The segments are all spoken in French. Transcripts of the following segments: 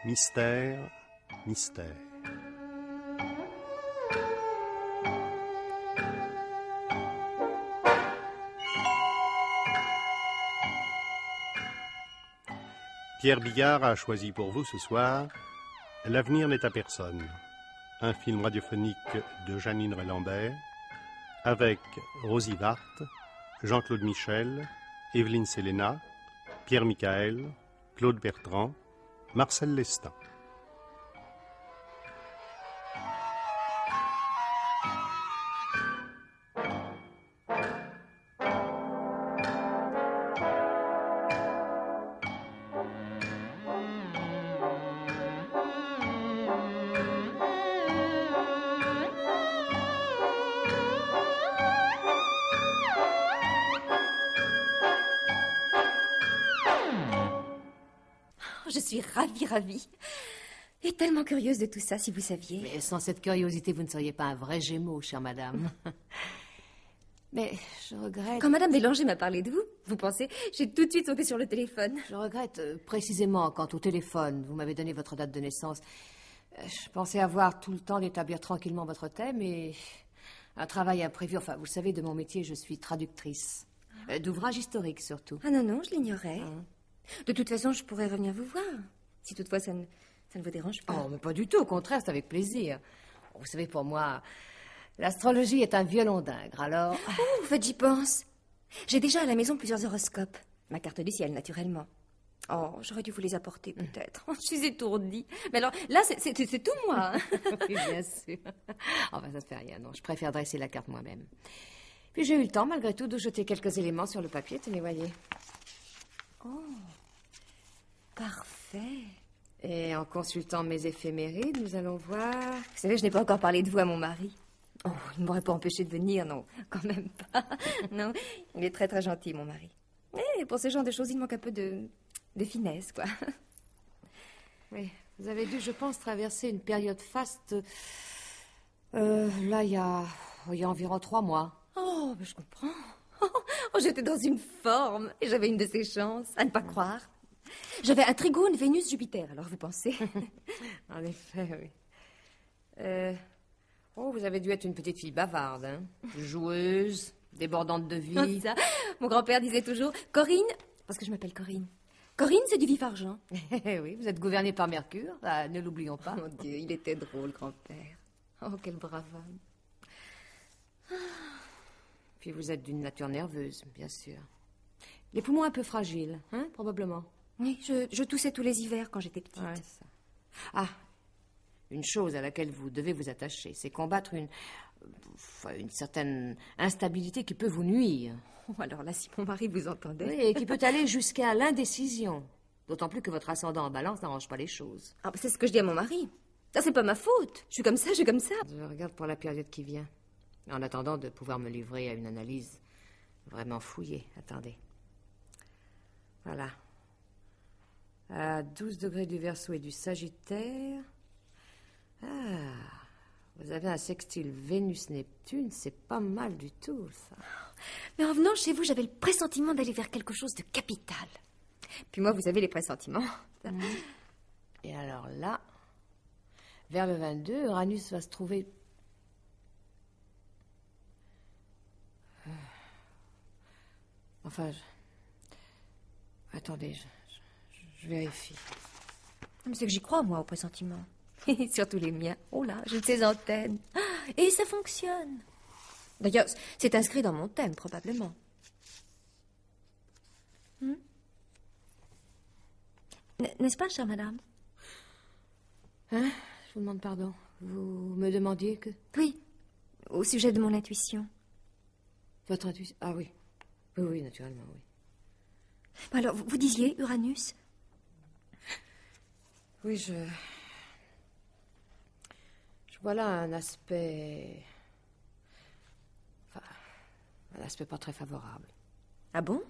Mystère, mystère. Pierre Bigard a choisi pour vous ce soir L'avenir n'est à personne, un film radiophonique de Janine Rey-Lambert avec Rosie Wart, Jean-Claude Michel, Evelyne Selena, Pierre Michael, Claude Bertrand, Marcel Lestat. Je suis ravie. Et tellement curieuse de tout ça, si vous saviez. Mais sans cette curiosité, vous ne seriez pas un vrai Gémeaux, chère madame. Mais je regrette... Quand madame Bélanger m'a parlé de vous, vous pensez, j'ai tout de suite sauté sur le téléphone. Je regrette précisément quand au téléphone, vous m'avez donné votre date de naissance. Je pensais avoir tout le temps d'établir tranquillement votre thème et un travail imprévu. Enfin, vous savez, de mon métier, je suis traductrice. D'ouvrages historiques, surtout. Ah non, je l'ignorais. De toute façon, je pourrais revenir vous voir. Si toutefois ça ne vous dérange pas. Oh, mais pas du tout, au contraire, c'est avec plaisir. Vous savez, pour moi, l'astrologie est un violon d'ingres, alors... Oh, en fait, j'y pense. J'ai déjà à la maison plusieurs horoscopes. Ma carte du ciel, naturellement. Oh, j'aurais dû vous les apporter, peut-être. Oh, je suis étourdie. Mais alors, là, c'est tout moi. Hein. Oui, bien sûr. Enfin, ça ne fait rien, non. Je préfère dresser la carte moi-même. Puis j'ai eu le temps, malgré tout, de jeter quelques éléments sur le papier. Tenez, voyez. Oh, parfait. Et en consultant mes éphémérides, nous allons voir... Vous savez, je n'ai pas encore parlé de vous à mon mari. Oh, il ne m'aurait pas empêché de venir, non. Quand même pas. Non, il est très, très gentil, mon mari. Et pour ce genre de choses, il manque un peu de finesse, quoi. Oui, vous avez dû, je pense, traverser une période faste... là, il y a environ 3 mois. Oh, ben, je comprends. Oh, j'étais dans une forme et j'avais une de ces chances, à ne pas croire. J'avais un trigone Vénus-Jupiter, alors vous pensez? En effet, oui. Oh, vous avez dû être une petite fille bavarde, hein? Joueuse, débordante de vie. Oh, ça, mon grand-père disait toujours, Corinne, parce que je m'appelle Corinne. Corinne, c'est du vif-argent. Oui, vous êtes gouvernée par Mercure, ne l'oublions pas. Oh, mon Dieu, il était drôle, grand-père. Oh, quel brave homme. Puis vous êtes d'une nature nerveuse, bien sûr. Les poumons un peu fragiles, hein, probablement. Oui, je toussais tous les hivers quand j'étais petite. Ouais, ça. Ah, une chose à laquelle vous devez vous attacher, c'est combattre une certaine instabilité qui peut vous nuire. Oh, alors là, si mon mari vous entendait... Oui, et qui peut aller jusqu'à l'indécision. D'autant plus que votre ascendant en balance n'arrange pas les choses. Ah, c'est ce que je dis à mon mari. Ça, c'est pas ma faute. Je suis comme ça, je suis comme ça. Je regarde pour la période qui vient. En attendant de pouvoir me livrer à une analyse vraiment fouillée. Attendez. Voilà. À 12 degrés du Verseau et du Sagittaire. Ah, vous avez un sextile Vénus-Neptune, c'est pas mal du tout, ça. Mais en venant chez vous, j'avais le pressentiment d'aller vers quelque chose de capital. Puis moi, vous savez les pressentiments. Et alors là, vers le 22, Uranus va se trouver... Enfin, attendez, je vérifie. Mais c'est que j'y crois, moi, aux pressentiments. Surtout les miens. Oh là, j'ai de ces antennes. Et ça fonctionne. D'ailleurs, c'est inscrit dans mon thème, probablement. N'est-ce pas, chère madame? Hein? Je vous demande pardon. Vous me demandiez que... Oui, au sujet de mon intuition. Votre intuition? Ah oui. Oui, naturellement, oui. Alors, vous disiez Uranus? Oui, je vois là un aspect... Enfin, un aspect pas très favorable. Ah bon?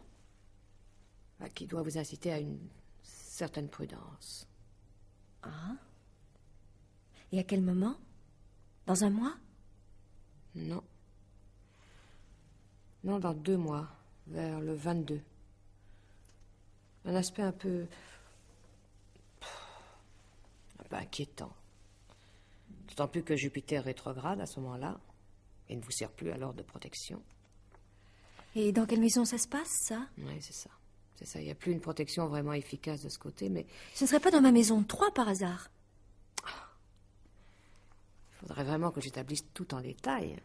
Qui doit vous inciter à une certaine prudence. Ah? Et à quel moment? Dans un mois? Non. Non, dans 2 mois, vers le 22. Un aspect un peu peu inquiétant. D'autant plus que Jupiter rétrograde à ce moment-là et ne vous sert plus alors de protection. Et dans quelle maison ça se passe, ça? Oui, c'est ça. C'est ça, il n'y a plus une protection vraiment efficace de ce côté, mais... Ce ne serait pas dans ma maison 3 par hasard? Il faudrait vraiment que j'établisse tout en détail.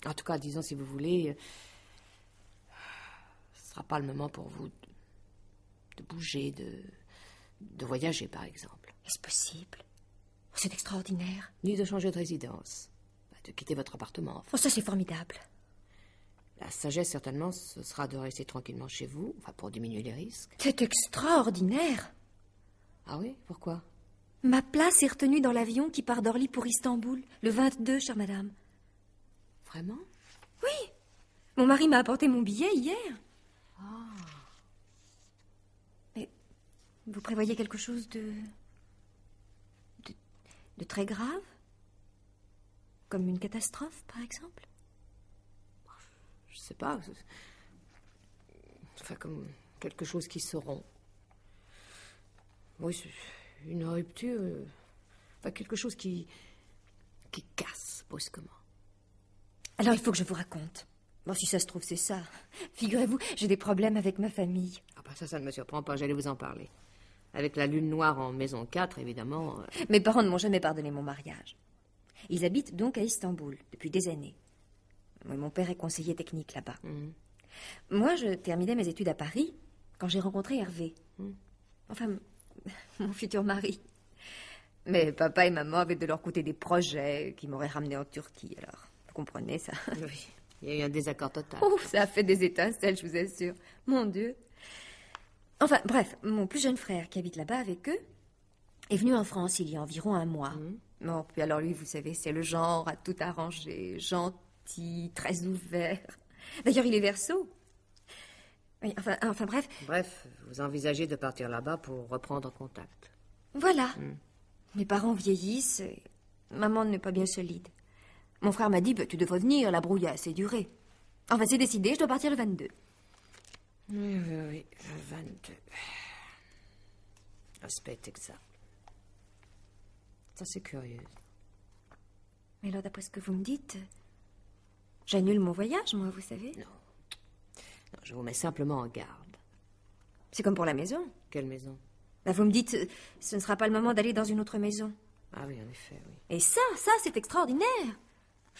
En tout cas, disons, si vous voulez, ce ne sera pas le moment pour vous de bouger, de voyager, par exemple. Est-ce possible? Oh, c'est extraordinaire. Ni de changer de résidence, de quitter votre appartement. Enfin. Oh, ça, c'est formidable. La sagesse, certainement, ce sera de rester tranquillement chez vous, enfin, pour diminuer les risques. C'est extraordinaire. Ah oui? Pourquoi? Ma place est retenue dans l'avion qui part d'Orly pour Istanbul, le 22, chère madame. Vraiment? Oui. Mon mari m'a apporté mon billet hier. Ah. Mais vous prévoyez quelque chose de très grave? Comme une catastrophe, par exemple? Je sais pas. Enfin, comme quelque chose qui se rompt. Oui, c'est une rupture. Enfin, quelque chose qui casse brusquement. Alors, il faut que je vous raconte. Bon, si ça se trouve, c'est ça. Figurez-vous, j'ai des problèmes avec ma famille. Ah bah ça ne me surprend pas, j'allais vous en parler. Avec la lune noire en maison 4, évidemment... Mes parents ne m'ont jamais pardonné mon mariage. Ils habitent donc à Istanbul, depuis des années. Mon père est conseiller technique là-bas. Moi, je terminais mes études à Paris quand j'ai rencontré Hervé. Enfin, mon futur mari. Mais papa et maman avaient de leur côté des projets qui m'auraient ramené en Turquie, alors... Vous comprenez ça? Oui, il y a eu un désaccord total. Oh, ça a fait des étincelles, je vous assure. Mon Dieu. Enfin, bref, mon plus jeune frère, qui habite là-bas avec eux, est venu en France il y a environ 1 mois. Bon, puis alors lui, vous savez, c'est le genre à tout arranger, gentil, très ouvert. D'ailleurs, il est Verseau. Oui, enfin, bref. Bref, vous envisagez de partir là-bas pour reprendre contact. Voilà. Mes parents vieillissent et maman n'est pas bien solide. Mon frère m'a dit, tu devrais venir, la brouille a assez duré. Enfin, c'est décidé, je dois partir le 22. Oui, le 22. Aspect exact. Ça, c'est curieux. Mais alors, d'après ce que vous me dites, j'annule mon voyage, moi, vous savez. Non, je vous mets simplement en garde. C'est comme pour la maison. Quelle maison? Vous me dites, ce ne sera pas le moment d'aller dans une autre maison. Ah oui, en effet, oui. Et ça, c'est extraordinaire.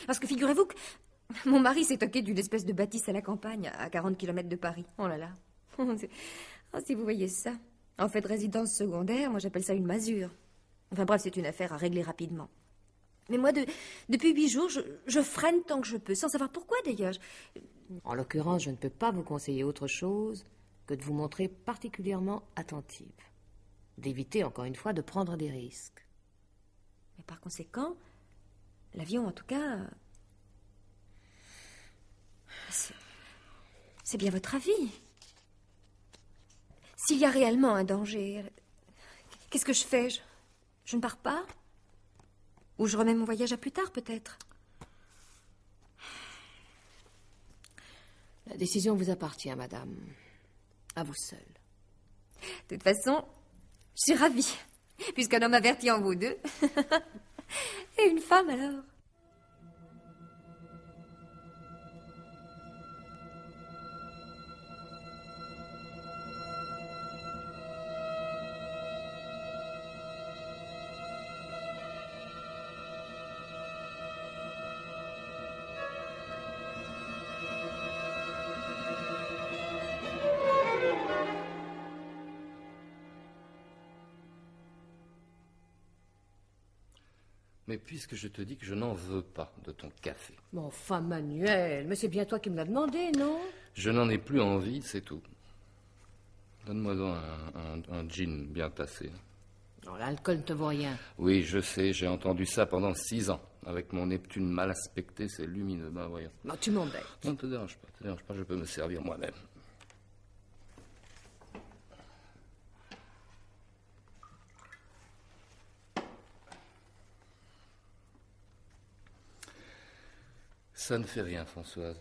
Parce que figurez-vous que mon mari s'est toqué d'une espèce de bâtisse à la campagne, à 40 km de Paris. Oh là là. Si vous voyez ça. En fait, résidence secondaire, moi j'appelle ça une masure. Enfin bref, c'est une affaire à régler rapidement. Mais moi, depuis 8 jours, je freine tant que je peux, sans savoir pourquoi d'ailleurs. En l'occurrence, je ne peux pas vous conseiller autre chose que de vous montrer particulièrement attentive. D'éviter, encore une fois, de prendre des risques. Mais par conséquent, l'avion, en tout cas... C'est bien votre avis. S'il y a réellement un danger, qu'est-ce que je fais? Je ne pars pas? Ou je remets mon voyage à plus tard, peut-être? La décision vous appartient, madame. À vous seule. De toute façon, je suis ravie, puisqu'un homme averti en vaut 2. Et une femme, alors? Mais puisque je te dis que je n'en veux pas de ton café. Mais enfin, Manuel, mais c'est bien toi qui me l'as demandé, non? Je n'en ai plus envie, c'est tout. Donne-moi donc un gin bien tassé. Non, l'alcool ne te vaut rien. Oui, je sais, j'ai entendu ça pendant 6 ans. Avec mon Neptune mal aspecté, c'est lumineux. Ben voyons. Non, tu m'embêtes. Non, ne te dérange pas, je peux me servir moi-même. Ça ne fait rien, Françoise.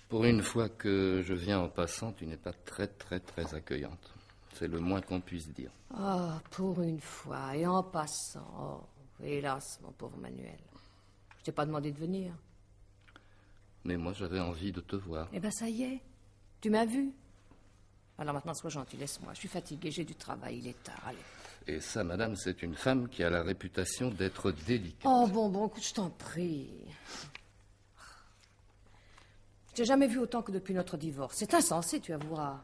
Pour une fois que je viens en passant, tu n'es pas très accueillante. C'est le moins qu'on puisse dire. Oh, pour une fois, et en passant. Oh, hélas, mon pauvre Manuel. Je t'ai pas demandé de venir. Mais moi, j'avais envie de te voir. Eh ben, ça y est. Tu m'as vu. Alors maintenant, sois gentil, laisse-moi. Je suis fatiguée, j'ai du travail, il est tard, allez. Et ça, madame, c'est une femme qui a la réputation d'être délicate. Oh, bon, écoute, je t'en prie. Je t'ai jamais vu autant que depuis notre divorce. C'est insensé, tu avoueras.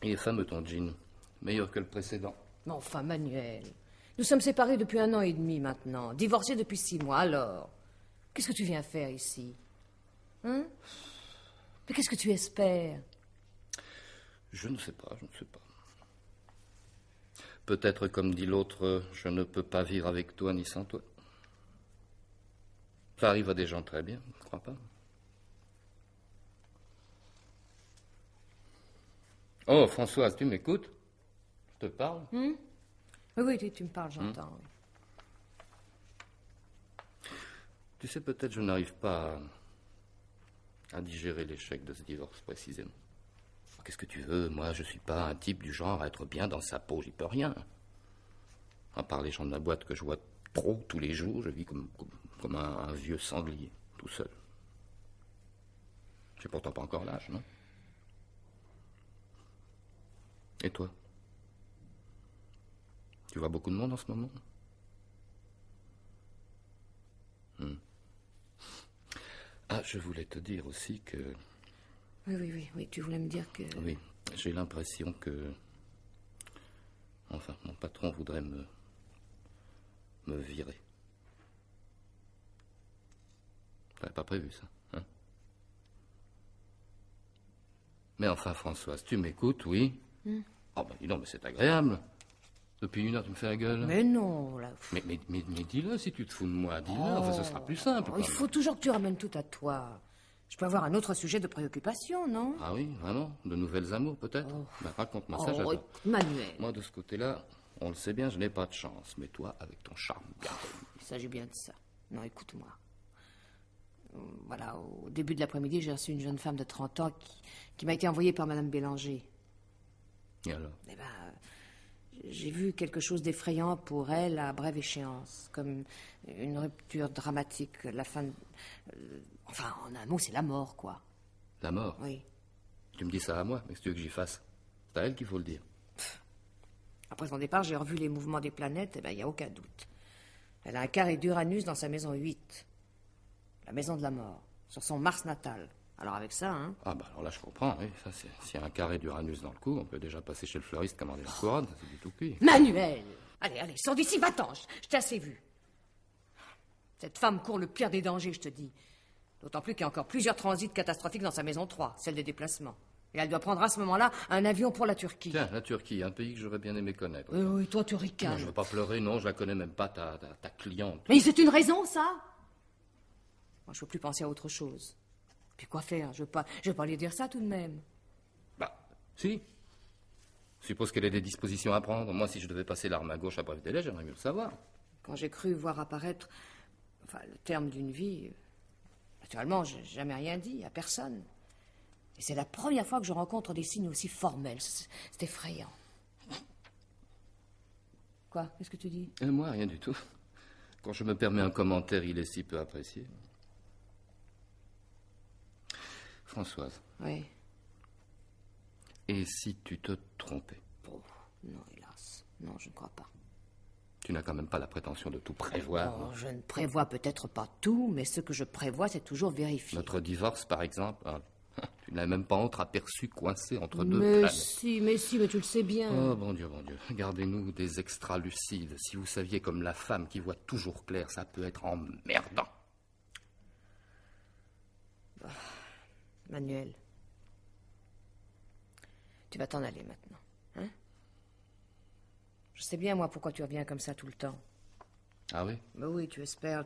Il est fameux, ton jean. Meilleur que le précédent. Mais enfin, Manuel, nous sommes séparés depuis 1 an et demi maintenant. Divorcés depuis 6 mois, alors. Qu'est-ce que tu viens faire ici? Hein? Mais qu'est-ce que tu espères? Je ne sais pas, je ne sais pas. Peut-être, comme dit l'autre, je ne peux pas vivre avec toi ni sans toi. Ça arrive à des gens très bien, ne crois pas? Oh, Françoise, tu m'écoutes? Je te parle? Oui, oui, tu me parles, j'entends. Oui. Tu sais, peut-être je n'arrive pas à digérer l'échec de ce divorce, précisément. Qu'est-ce que tu veux? Moi, je suis pas un type du genre à être bien dans sa peau, j'y peux rien. À part les gens de ma boîte que je vois trop tous les jours, je vis comme un vieux sanglier, tout seul. J'ai pourtant pas encore l'âge, non? Et toi? Tu vois beaucoup de monde en ce moment? Ah, je voulais te dire aussi que... Oui, tu voulais me dire que... Oui, j'ai l'impression que... Enfin, mon patron voudrait me virer. T'avais pas prévu ça, hein? Mais enfin, Françoise, tu m'écoutes, oui? Oh, ben dis donc, mais c'est agréable. Depuis 1 heure, tu me fais la gueule. Mais non, là... Mais dis-le, si tu te fous de moi, dis-le. Enfin, ce sera plus simple. Il faut toujours que tu ramènes tout à toi. Je peux avoir un autre sujet de préoccupation, non? Ah oui, vraiment? De nouvelles amours, peut-être? Ben, raconte-moi ça, j'adore. Manuel. Moi, de ce côté-là, on le sait bien, je n'ai pas de chance. Mais toi, avec ton charme garde. Il s'agit bien de ça. Non, écoute-moi. Voilà, au début de l'après-midi, j'ai reçu une jeune femme de 30 ans qui m'a été envoyée par Madame Bélanger. Et alors? Eh ben, j'ai vu quelque chose d'effrayant pour elle à brève échéance, comme une rupture dramatique, la fin... enfin, en un mot, c'est la mort, quoi. La mort? Oui. Tu me dis ça à moi, mais si tu veux que j'y fasse, c'est à elle qu'il faut le dire. Après son départ, j'ai revu les mouvements des planètes, et ben, il n'y a aucun doute. Elle a un carré d'Uranus dans sa maison 8. La maison de la mort, sur son Mars natal. Alors avec ça, hein... Ah bah alors là, je comprends, oui. Ça, s'il y a un carré d'Uranus dans le cou, on peut déjà passer chez le fleuriste commander la couronne, ça c'est du tout cuit. Manuel! Allez, sors d'ici, va-t'en, je t'ai assez vu. Cette femme court le pire des dangers, je te dis. D'autant plus qu'il y a encore plusieurs transits catastrophiques dans sa maison 3, celle des déplacements. Et elle doit prendre à ce moment-là un avion pour la Turquie. Tiens, la Turquie, un pays que j'aurais bien aimé connaître. Oui, toi tu ricanes. Non, je veux pas pleurer, non, je la connais même pas, ta cliente. Mais c'est une raison, ça? Moi, je veux plus penser à autre chose. Puis quoi faire? Je veux pas lui dire ça tout de même. Bah, si. Suppose qu'elle ait des dispositions à prendre. Moi, si je devais passer l'arme à gauche à bref délai, j'aimerais mieux le savoir. Quand j'ai cru voir apparaître, le terme d'une vie, naturellement, j'ai jamais rien dit à personne. Et c'est la première fois que je rencontre des signes aussi formels. C'est effrayant. Quoi? Qu'est-ce que tu dis? Moi, rien du tout. Quand je me permets un commentaire, il est si peu apprécié. Françoise. Oui. Et si tu te trompais? Oh, non, hélas. Non, je ne crois pas. Tu n'as quand même pas la prétention de tout prévoir. Oh, je ne prévois peut-être pas tout, mais ce que je prévois, c'est toujours vérifier. Notre divorce, par exemple, hein, tu ne l'as même pas entreaperçu coincé entre deux mais planètes. Mais tu le sais bien. Oh, bon Dieu, gardez-nous des extras lucides. Si vous saviez comme la femme qui voit toujours clair, ça peut être emmerdant. Manuel, tu vas t'en aller maintenant, hein? Je sais bien, moi, pourquoi tu reviens comme ça tout le temps. Ah oui? Mais oui, tu espères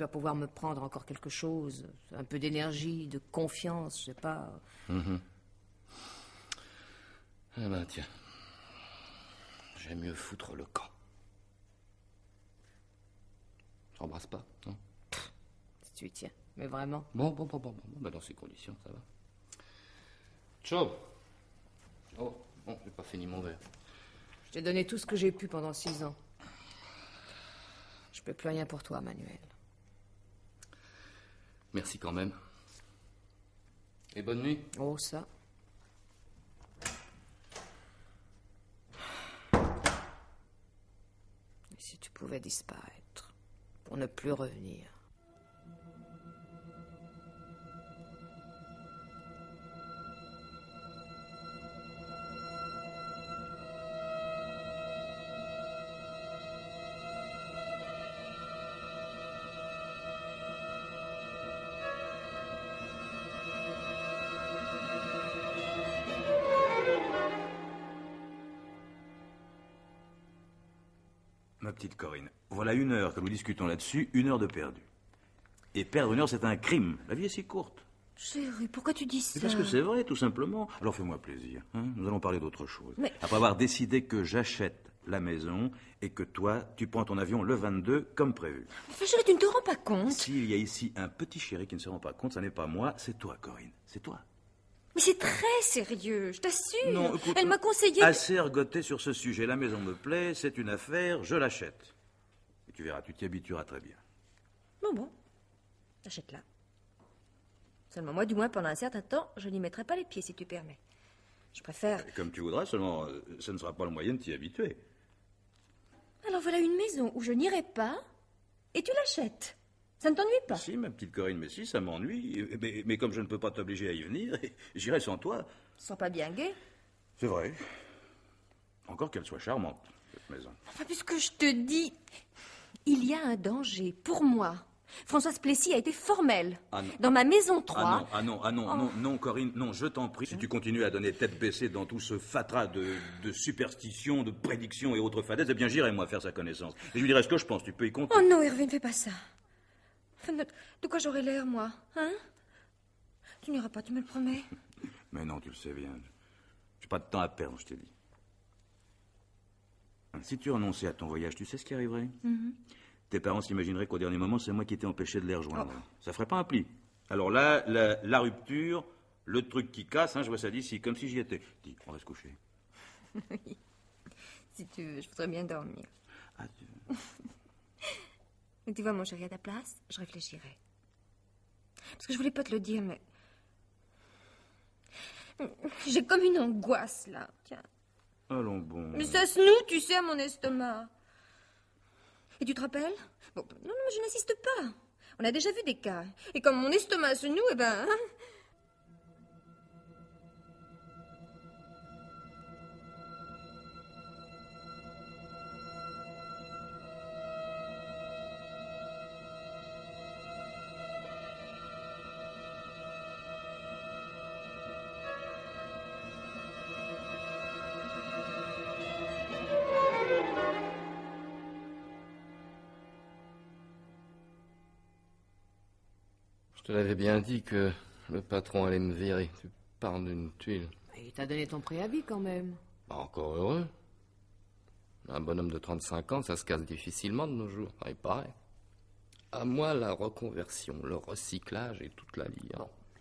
pouvoir me prendre encore quelque chose, un peu d'énergie, de confiance, je sais pas. Eh ben, tiens, j'aime mieux foutre le camp. J'embrasse pas, non? Si tu y tiens, mais vraiment. Bon, ben dans ces conditions, ça va. Ciao. Oh, bon, j'ai pas fini mon verre. Je t'ai donné tout ce que j'ai pu pendant 6 ans. Je peux plus rien pour toi, Manuel. Merci quand même. Et bonne nuit. Oh, ça. Et si tu pouvais disparaître, pour ne plus revenir. Ma petite Corinne, voilà 1 heure que nous discutons là-dessus, 1 heure de perdu. Et perdre 1 heure, c'est un crime. La vie est si courte. Chérie, pourquoi tu dis ça? C'est parce que c'est vrai, tout simplement. Alors fais-moi plaisir. Hein, nous allons parler d'autre chose. Mais... Après avoir décidé que j'achète la maison et que toi, tu prends ton avion le 22 comme prévu. Enfin, chérie, tu ne te rends pas compte? S'il y a ici un petit chéri qui ne se rend pas compte, ça n'est pas moi, c'est toi, Corinne. C'est toi. Mais c'est très sérieux, je t'assure. Non, écoute, elle m'a conseillé... Assez ergoté sur ce sujet. La maison me plaît, c'est une affaire, je l'achète. Et tu verras, tu t'y habitueras très bien. Bon, achète-la. Seulement moi, du moins, pendant un certain temps, je n'y mettrai pas les pieds, si tu permets. Je préfère... Comme tu voudras, seulement ce ne sera pas le moyen de t'y habituer. Alors voilà une maison où je n'irai pas, et tu l'achètes. Ça ne t'ennuie pas? Si, ma petite Corinne, mais si, ça m'ennuie. Mais comme je ne peux pas t'obliger à y venir, j'irai sans toi. Sans pas bien gai? C'est vrai. Encore qu'elle soit charmante, cette maison. Enfin, puisque je te dis... Il y a un danger, pour moi. Françoise Plessis a été formelle. Ah non. Dans ma maison 3... Non, Corinne, non, je t'en prie. Si tu continues à donner tête baissée dans tout ce fatras de superstitions, de prédictions et autres fadaises, eh bien j'irai, moi, faire sa connaissance. Et je lui dirai ce que je pense, tu peux y compter. Oh non, Hervé, ne fais pas ça. Enfin, de quoi j'aurais l'air, moi, hein? Tu n'iras pas, tu me le promets? Mais non, tu le sais bien. J'ai pas de temps à perdre, je t'ai dit. Si tu renonçais à ton voyage, tu sais ce qui arriverait? Tes parents s'imagineraient qu'au dernier moment, c'est moi qui t'ai empêché de les rejoindre. Ça ferait pas un pli. Alors là, la rupture, le truc qui casse, je vois ça d'ici, comme si j'y étais. Dis, on va se coucher. Oui. Si tu veux, je voudrais bien dormir. Ah, Mais tu vois, mon chéri, à ta place, je réfléchirais. Parce que je voulais pas te le dire, mais... J'ai comme une angoisse, là. Tiens. Allons bon. Mais ça se noue, tu sais, à mon estomac. Et tu te rappelles? Bon, non, mais je n'insiste pas. On a déjà vu des cas. Et comme mon estomac se noue, eh ben... Je te l'avais bien dit que le patron allait me virer. Tu parles d'une tuile. Il t'a donné ton préavis quand même. Encore heureux. Un bonhomme de 35 ans, ça se casse difficilement de nos jours, il paraît. À moi, la reconversion, le recyclage et toute la lie.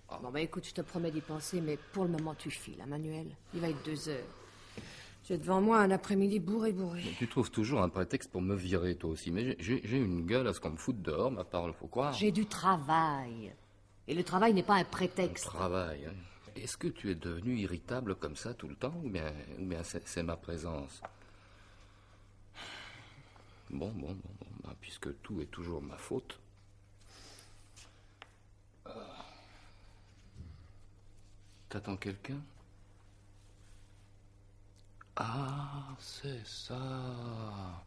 Bon, écoute, je te promets d'y penser, mais pour le moment, tu files, hein, Manuel. Il va être 2 heures. J'ai devant moi un après-midi bourré. Mais tu trouves toujours un prétexte pour me virer, toi aussi. Mais j'ai une gueule à ce qu'on me foute dehors, ma parole, faut croire. J'ai du travail. Et le travail n'est pas un prétexte. Travail, hein. Est-ce que tu es devenu irritable comme ça tout le temps, ou bien c'est ma présence? Bon, puisque tout est toujours ma faute. T'attends quelqu'un? Ah, c'est ça.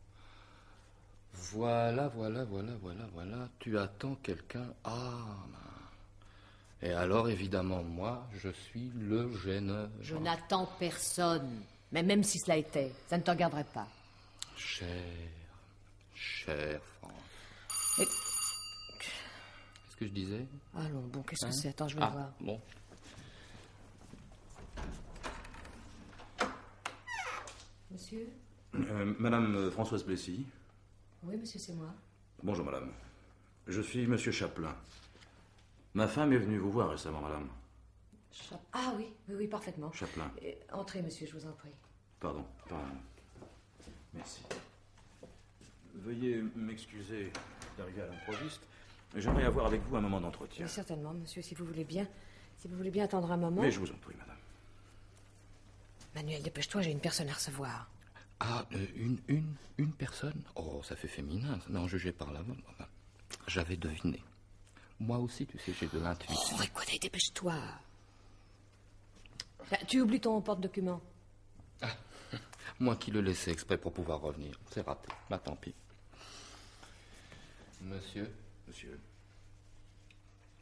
Voilà. Tu attends quelqu'un. Ah, et alors, évidemment, moi, je suis le gêneur. Je n'attends personne. Mais même si cela était, ça ne te regarderait pas. Cher France. Qu'est-ce que je disais? Allons, bon, qu'est-ce que c'est? Attends, je vais voir. Bon. Monsieur? Madame Françoise Plessis. Oui, monsieur, c'est moi. Bonjour, madame. Je suis monsieur Chaplin. Ma femme est venue vous voir récemment, madame. Ah oui, oui, parfaitement. Chaplin. Entrez, monsieur, je vous en prie. Pardon. Merci. Veuillez m'excuser d'arriver à l'improviste. J'aimerais avoir avec vous un moment d'entretien. Oui, certainement, monsieur, si vous voulez bien. Si vous voulez bien attendre un moment. Mais je vous en prie, madame. Manuel, dépêche-toi, j'ai une personne à recevoir. Ah, une personne? Oh, ça fait féminin. Non, jugez par la voix. J'avais deviné. Moi aussi, tu sais, j'ai de l'intuition. Oh, écoutez, dépêche-toi. Tu oublies ton porte-document. Ah, moi qui le laissais exprès pour pouvoir revenir. C'est raté. Bah, tant pis. Monsieur?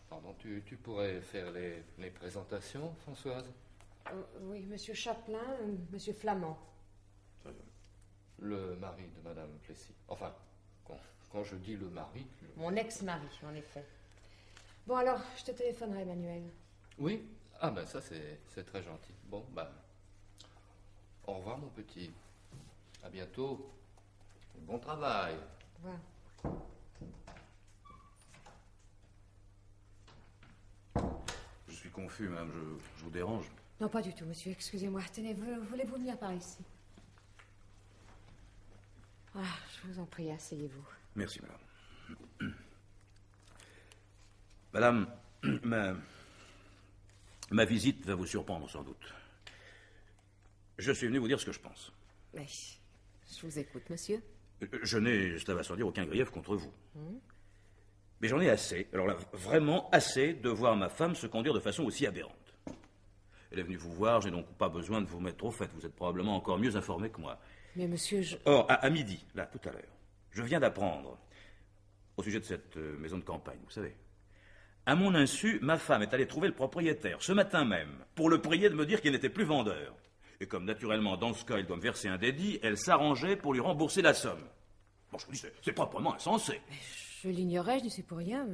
Pardon, tu pourrais faire les présentations, Françoise? Oui, monsieur Chaplin, monsieur Flamand. Le mari de Madame Plessis. Enfin, quand je dis le mari... Mon ex-mari, en effet. Bon, alors, je te téléphonerai, Manuel. Oui? Ah ben ça, c'est très gentil. Bon, ben... Au revoir, mon petit. À bientôt. Bon travail. Au revoir. Je suis confus, madame. Je vous dérange? Non, pas du tout, monsieur. Excusez-moi. Tenez, voulez-vous venir par ici? Ah, je vous en prie, asseyez-vous. Merci, madame. Madame, ma visite va vous surprendre, sans doute. Je suis venu vous dire ce que je pense. Mais je vous écoute, monsieur. Je n'ai, cela va sans dire, aucun grief contre vous. Mais j'en ai assez, alors là, vraiment assez, de voir ma femme se conduire de façon aussi aberrante. Elle est venue vous voir, j'ai donc pas besoin de vous mettre au fait. Vous êtes probablement encore mieux informé que moi. Mais monsieur, je... Or, à midi, là, tout à l'heure, je viens d'apprendre, au sujet de cette maison de campagne, vous savez. À mon insu, ma femme est allée trouver le propriétaire, ce matin même, pour le prier de me dire qu'il n'était plus vendeur. Et comme, naturellement, dans ce cas, il doit me verser un dédit, elle s'arrangeait pour lui rembourser la somme. Bon, je vous dis, c'est proprement insensé. Je l'ignorais, je n'y sais pour rien.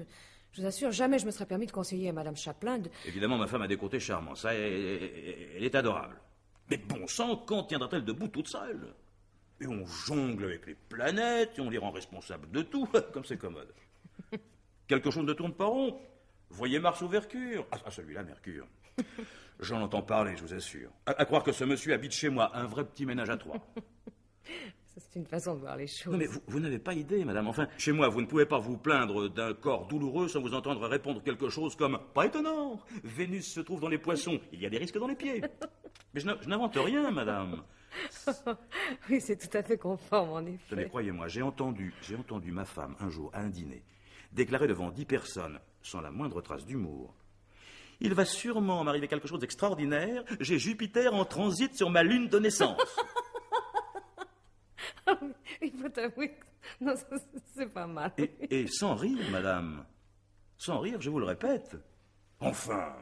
Je vous assure, jamais je me serais permis de conseiller à Madame Chaplin de... Évidemment, ma femme a des côtés charmants, ça, elle est adorable. Mais bon sang, quand tiendra-t-elle debout toute seule? Et on jongle avec les planètes, et on les rend responsables de tout, comme c'est commode. Quelque chose ne tourne pas rond. Voyez Mars ou Mercure? Ah, celui-là, Mercure. J'en entends parler, je vous assure. À croire que ce monsieur habite chez moi, un vrai petit ménage à trois. Ça, c'est une façon de voir les choses. Non, mais vous n'avez pas idée, madame. Enfin, chez moi, vous ne pouvez pas vous plaindre d'un corps douloureux sans vous entendre répondre quelque chose comme « Pas étonnant, Vénus se trouve dans les poissons, il y a des risques dans les pieds. » Mais je n'invente rien, madame. Oui, c'est tout à fait conforme, en effet. Tenez, croyez-moi, j'ai entendu ma femme, un jour, à un dîner, déclarer devant 10 personnes, sans la moindre trace d'humour, « Il va sûrement m'arriver quelque chose d'extraordinaire, j'ai Jupiter en transit sur ma lune de naissance. » Il faut avouer que... Non, c'est pas mal. Et sans rire, madame. Sans rire, je vous le répète. Enfin.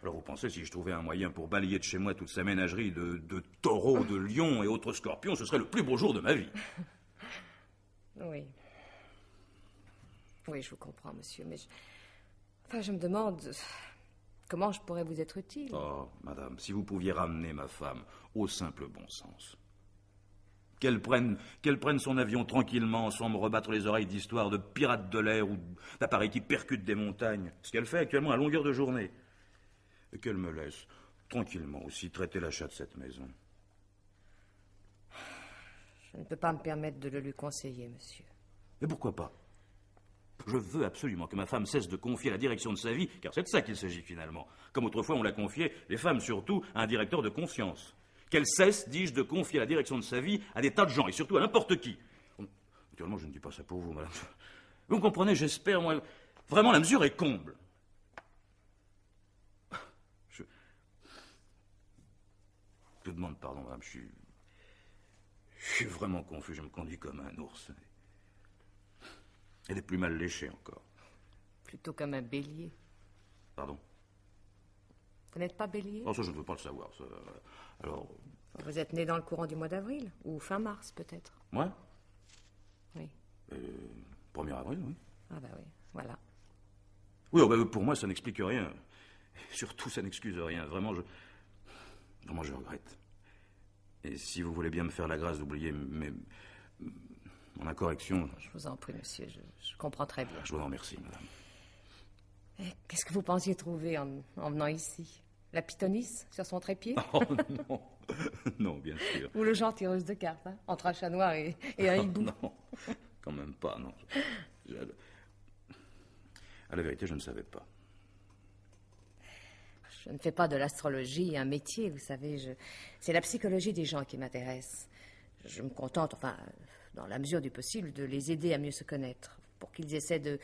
Alors vous pensez, si je trouvais un moyen pour balayer de chez moi toute sa ménagerie de taureaux, de lions et autres scorpions, ce serait le plus beau jour de ma vie. Oui. Oui, je vous comprends, monsieur, mais... Enfin, je me demande... Comment je pourrais vous être utile? Oh, madame, si vous pouviez ramener ma femme au simple bon sens. Qu'elle prenne son avion tranquillement, sans me rebattre les oreilles d'histoires de pirates de l'air ou d'appareils qui percutent des montagnes. Ce qu'elle fait actuellement à longueur de journée. Et qu'elle me laisse tranquillement aussi traiter l'achat de cette maison. Je ne peux pas me permettre de le lui conseiller, monsieur. Mais pourquoi pas? Je veux absolument que ma femme cesse de confier la direction de sa vie, car c'est de ça qu'il s'agit finalement. Comme autrefois on l'a confié, les femmes surtout, à un directeur de confiance. Qu'elle cesse, dis-je, de confier la direction de sa vie à des tas de gens, et surtout à n'importe qui. Naturellement, je ne dis pas ça pour vous, madame. Vous comprenez, j'espère, moi... Vraiment, la mesure est comble. Je demande pardon, madame, je suis vraiment confus, je me conduis comme un ours. Elle est plus mal léchée encore. Plutôt comme un bélier. Pardon? Vous n'êtes pas bélier? Oh, ça, je ne veux pas le savoir, ça. Alors... Vous êtes né dans le courant du mois d'avril? Ou fin mars, peut-être? Moi? Oui. 1er avril, oui. Ah bah oui, voilà. Oui, oh, bah, pour moi, ça n'explique rien. Surtout, ça n'excuse rien. Vraiment, je regrette. Et si vous voulez bien me faire la grâce d'oublier mon incorrection... Je vous en prie, monsieur, je comprends très bien. Je vous en remercie, madame. Qu'est-ce que vous pensiez trouver en venant ici? La pythonisse sur son trépied? Oh non, non, bien sûr. Ou le genre tireuse de cartes, hein, entre un chat noir et un hibou? Non, quand même pas, non. À la vérité, je ne savais pas. Je ne fais pas de l'astrologie un métier, vous savez. C'est la psychologie des gens qui m'intéresse. Je me contente, enfin, dans la mesure du possible, de les aider à mieux se connaître, pour qu'ils essaient de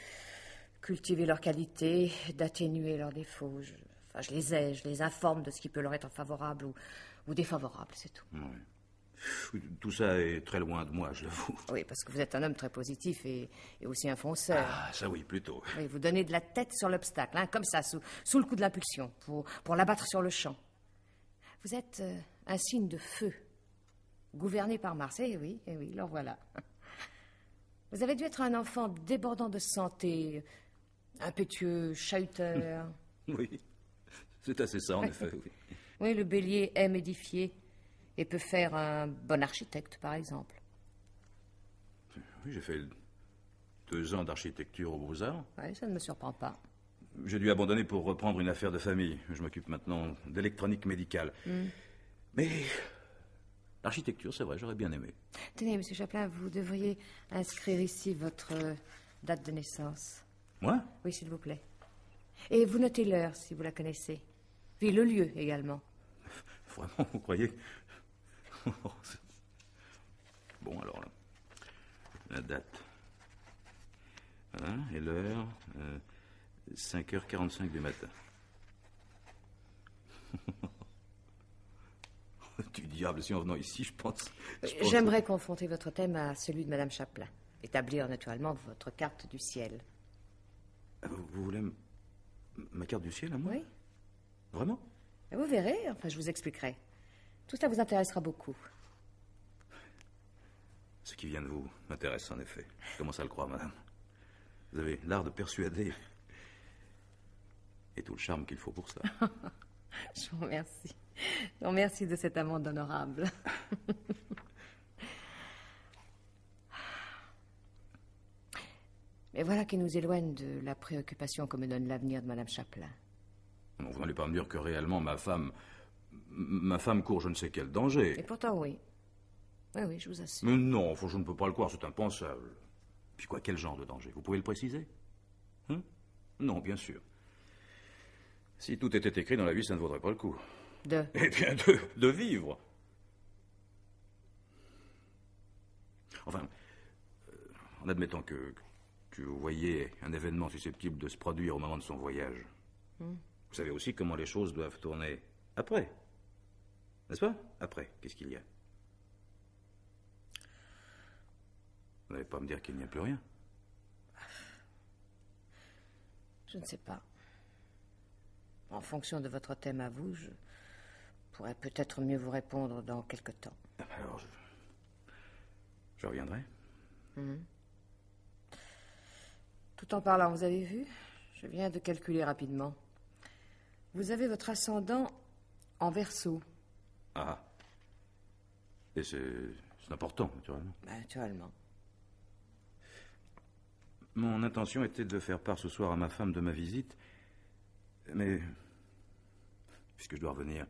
cultiver leurs qualités, d'atténuer leurs défauts. Je les aide, je les informe de ce qui peut leur être favorable ou défavorable, c'est tout. Oui. Tout ça est très loin de moi, je l'avoue. Oui, parce que vous êtes un homme très positif et aussi un fonceur. Ah, ça oui, plutôt. Oui, vous donnez de la tête sur l'obstacle, hein, comme ça, sous le coup de l'impulsion, pour l'abattre sur le champ. Vous êtes un signe de feu, gouverné par Mars. Eh oui, leur voilà. Vous avez dû être un enfant débordant de santé, impétueux, chahuteur. Oui, c'est assez ça, en effet, oui. Oui, le bélier aime édifier et peut faire un bon architecte, par exemple. Oui, j'ai fait 2 ans d'architecture aux Beaux-Arts. Oui, ça ne me surprend pas. J'ai dû abandonner pour reprendre une affaire de famille. Je m'occupe maintenant d'électronique médicale. Mais l'architecture, c'est vrai, j'aurais bien aimé. Tenez, monsieur Chaplin, vous devriez inscrire ici votre date de naissance. Moi? Oui, s'il vous plaît. Et vous notez l'heure, si vous la connaissez. Puis le lieu également. Vraiment, vous croyez? Bon, alors là, la date. Voilà, et l'heure, 5h45 du matin. Du diable, si en venant ici, je pense... J'aimerais confronter votre thème à celui de Madame Chaplin. Établir naturellement votre carte du ciel. Vous voulez ma carte du ciel à moi? Oui. Vraiment? Vous verrez, enfin, je vous expliquerai. Tout ça vous intéressera beaucoup. Ce qui vient de vous m'intéresse, en effet. Je commence à le croire, madame. Vous avez l'art de persuader. Et tout le charme qu'il faut pour ça. Je vous remercie. Je vous remercie de cette amende honorable. Mais voilà qui nous éloigne de la préoccupation que me donne l'avenir de Madame Chaplin. Non, vous n'allez pas me dire que réellement ma femme court je ne sais quel danger. Et pourtant, oui. Oui, je vous assure. Mais non, je ne peux pas le croire, c'est impensable. Puis quoi, quel genre de danger? Vous pouvez le préciser? Hein? Non, bien sûr. Si tout était écrit dans la vie, ça ne vaudrait pas le coup. Eh bien, de vivre. Enfin, en admettant que vous voyez un événement susceptible de se produire au moment de son voyage. Vous savez aussi comment les choses doivent tourner après. N'est-ce pas? Après, qu'est-ce qu'il y a? Vous n'allez pas me dire qu'il n'y a plus rien? Je ne sais pas. En fonction de votre thème à vous, je pourrais peut-être mieux vous répondre dans quelque temps. Alors, je reviendrai. Tout en parlant, vous avez vu? Je viens de calculer rapidement. Vous avez votre ascendant en Verseau. Ah. Et c'est important, naturellement. Naturellement. Mon intention était de faire part ce soir à ma femme de ma visite, mais puisque je dois revenir,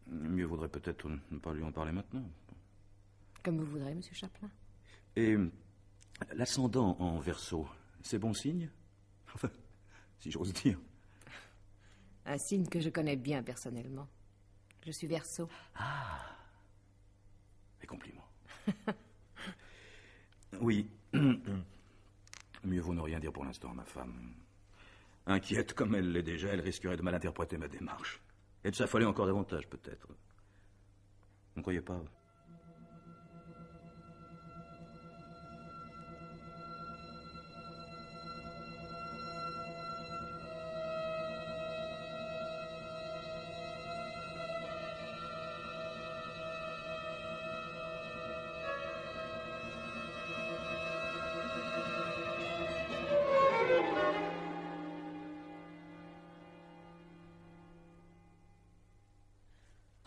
mieux vaudrait peut-être ne pas lui en parler maintenant. Comme vous voudrez, monsieur Chaplin. Et l'ascendant en Verseau, c'est bon signe? Enfin, si j'ose dire. Un signe que je connais bien personnellement. Je suis Verseau. Ah. Mes compliments. Oui. Mieux vaut ne rien dire pour l'instant à ma femme. Inquiète comme elle l'est déjà, elle risquerait de mal interpréter ma démarche. Et de s'affoler encore davantage, peut-être. Vous ne croyez pas?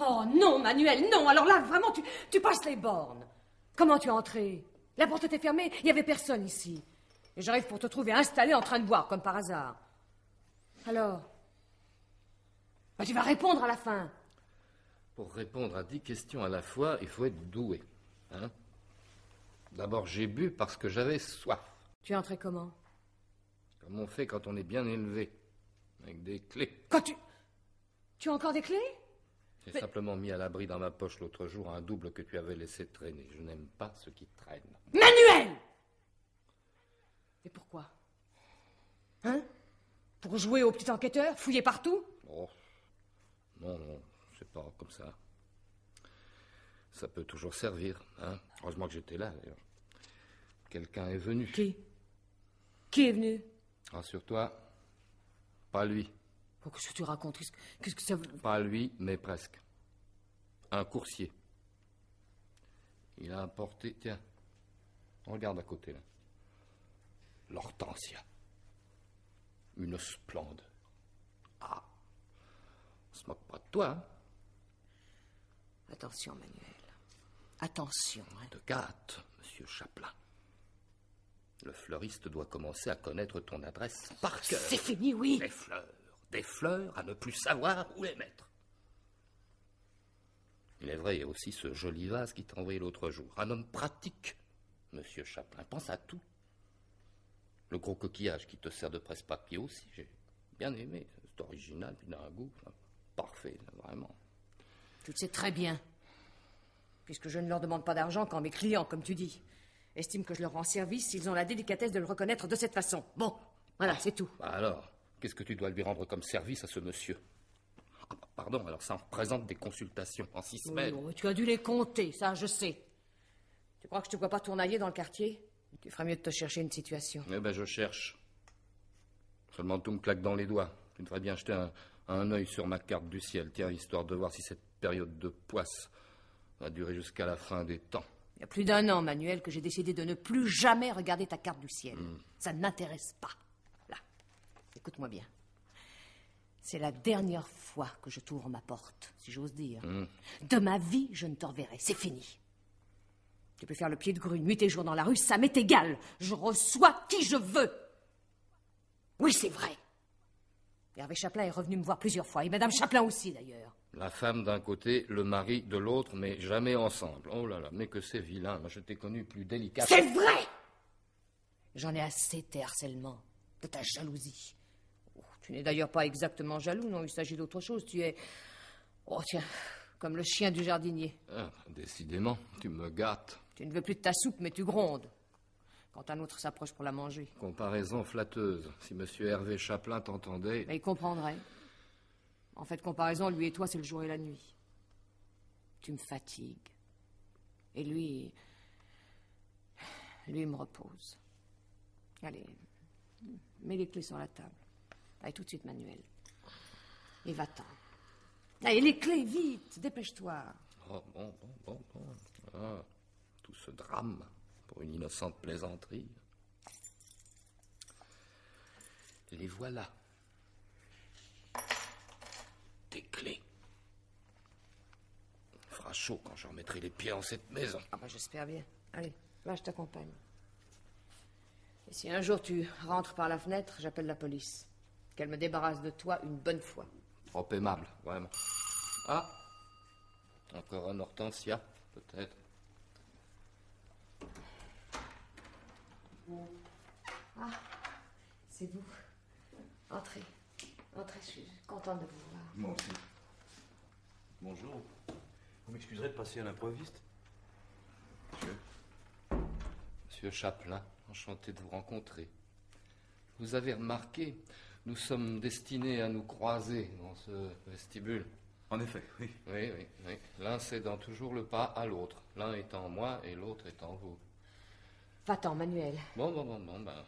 Oh non, Manuel, non. Alors là, vraiment, tu passes les bornes. Comment tu es entré? La porte était fermée, il n'y avait personne ici. Et j'arrive pour te trouver installé en train de boire, comme par hasard. Alors? Bah, tu vas répondre à la fin. Pour répondre à 10 questions à la fois, il faut être doué. Hein? D'abord, j'ai bu parce que j'avais soif. Tu es entré comment? Comme on fait quand on est bien élevé. Avec des clés. Quand tu... Tu as encore des clés? J'ai simplement mis à l'abri dans ma poche l'autre jour un double que tu avais laissé traîner. Je n'aime pas ce qui traîne. Manuel! Et pourquoi? Hein? Pour jouer au petit enquêteur? Fouiller partout? Oh. Non, c'est pas comme ça. Ça peut toujours servir, hein. Heureusement que j'étais là, d'ailleurs. Quelqu'un est venu. Qui? Qui est venu? Rassure-toi, pas lui. Oh, qu'est-ce que tu racontes? Qu'est-ce que ça veut... Pas lui, mais presque. Un coursier. Il a apporté... Tiens, regarde à côté, là. L'hortensia. Une splendeur. Ah, on se moque pas de toi, hein? Attention, Manuel. Attention, hein. De gâte, monsieur Chaplin. Le fleuriste doit commencer à connaître ton adresse par cœur. C'est fini, oui. Des fleurs à ne plus savoir où les mettre. Il est vrai, il y a aussi ce joli vase qui t'a envoyé l'autre jour. Un homme pratique, monsieur Chaplin. Pense à tout. Le gros coquillage qui te sert de presse-papier aussi, j'ai bien aimé. C'est original, puis d'un goût parfait, vraiment. Tu le sais très bien. Puisque je ne leur demande pas d'argent quand mes clients, comme tu dis, estiment que je leur rends service s'ils ont la délicatesse de le reconnaître de cette façon. Bon, voilà, c'est tout. Bah alors, qu'est-ce que tu dois lui rendre comme service à ce monsieur? Ah, pardon, alors ça représente des consultations en 6 semaines. Oh, tu as dû les compter, ça, je sais. Tu crois que je te vois pas tournailler dans le quartier? Tu ferais mieux de te chercher une situation. Eh ben, je cherche. Seulement tout me claque dans les doigts. Tu devrais bien jeter un œil sur ma carte du ciel, tiens, histoire de voir si cette période de poisse va durer jusqu'à la fin des temps. Il y a plus d'1 an, Manuel, que j'ai décidé de ne plus jamais regarder ta carte du ciel. Ça ne m'intéresse pas. Là, écoute-moi bien. C'est la dernière fois que je t'ouvre ma porte, si j'ose dire. De ma vie, je ne te reverrai. C'est fini. Tu peux faire le pied de grue nuit et jour dans la rue, ça m'est égal. Je reçois qui je veux. Oui, c'est vrai. Hervé Chaplin est revenu me voir plusieurs fois, et Madame Chaplin aussi, d'ailleurs. La femme d'un côté, le mari de l'autre, mais jamais ensemble. Oh là là, mais que c'est vilain. Moi, je t'ai connu plus délicat. C'est vrai! J'en ai assez de tes harcèlements, de ta jalousie. Oh, tu n'es d'ailleurs pas exactement jaloux, non, il s'agit d'autre chose. Tu es... Oh, tiens, comme le chien du jardinier. Ah, décidément, tu me gâtes. Tu ne veux plus de ta soupe, mais tu grondes. Quand un autre s'approche pour la manger. Comparaison flatteuse. Si monsieur Hervé Chaplin t'entendait... Mais il comprendrait. En fait, comparaison, lui et toi, c'est le jour et la nuit. Tu me fatigues. Et lui me repose. Allez, mets les clés sur la table. Allez, tout de suite, Manuel. Et va-t'en. Allez, les clés, vite, dépêche-toi. Oh, bon. Ah, tout ce drame pour une innocente plaisanterie. Les voilà. Tes clés. Il fera chaud quand je remettrai les pieds en cette maison. Ah bah j'espère bien. Allez, là je t'accompagne. Et si un jour tu rentres par la fenêtre, j'appelle la police. Qu'elle me débarrasse de toi une bonne fois. Trop aimable, vraiment. Ah, encore un hortensia, peut-être. Ah, c'est vous. Entrez. Entrez, je suis contente de vous voir. Moi aussi. Bonjour. Vous m'excuserez de passer à l'improviste? Monsieur Chaplin, enchanté de vous rencontrer. Vous avez remarqué, nous sommes destinés à nous croiser dans ce vestibule. En effet, oui. Oui. L'un cédant toujours le pas à l'autre. L'un étant moi et l'autre étant vous. Va-t'en, Manuel. Bon, ben,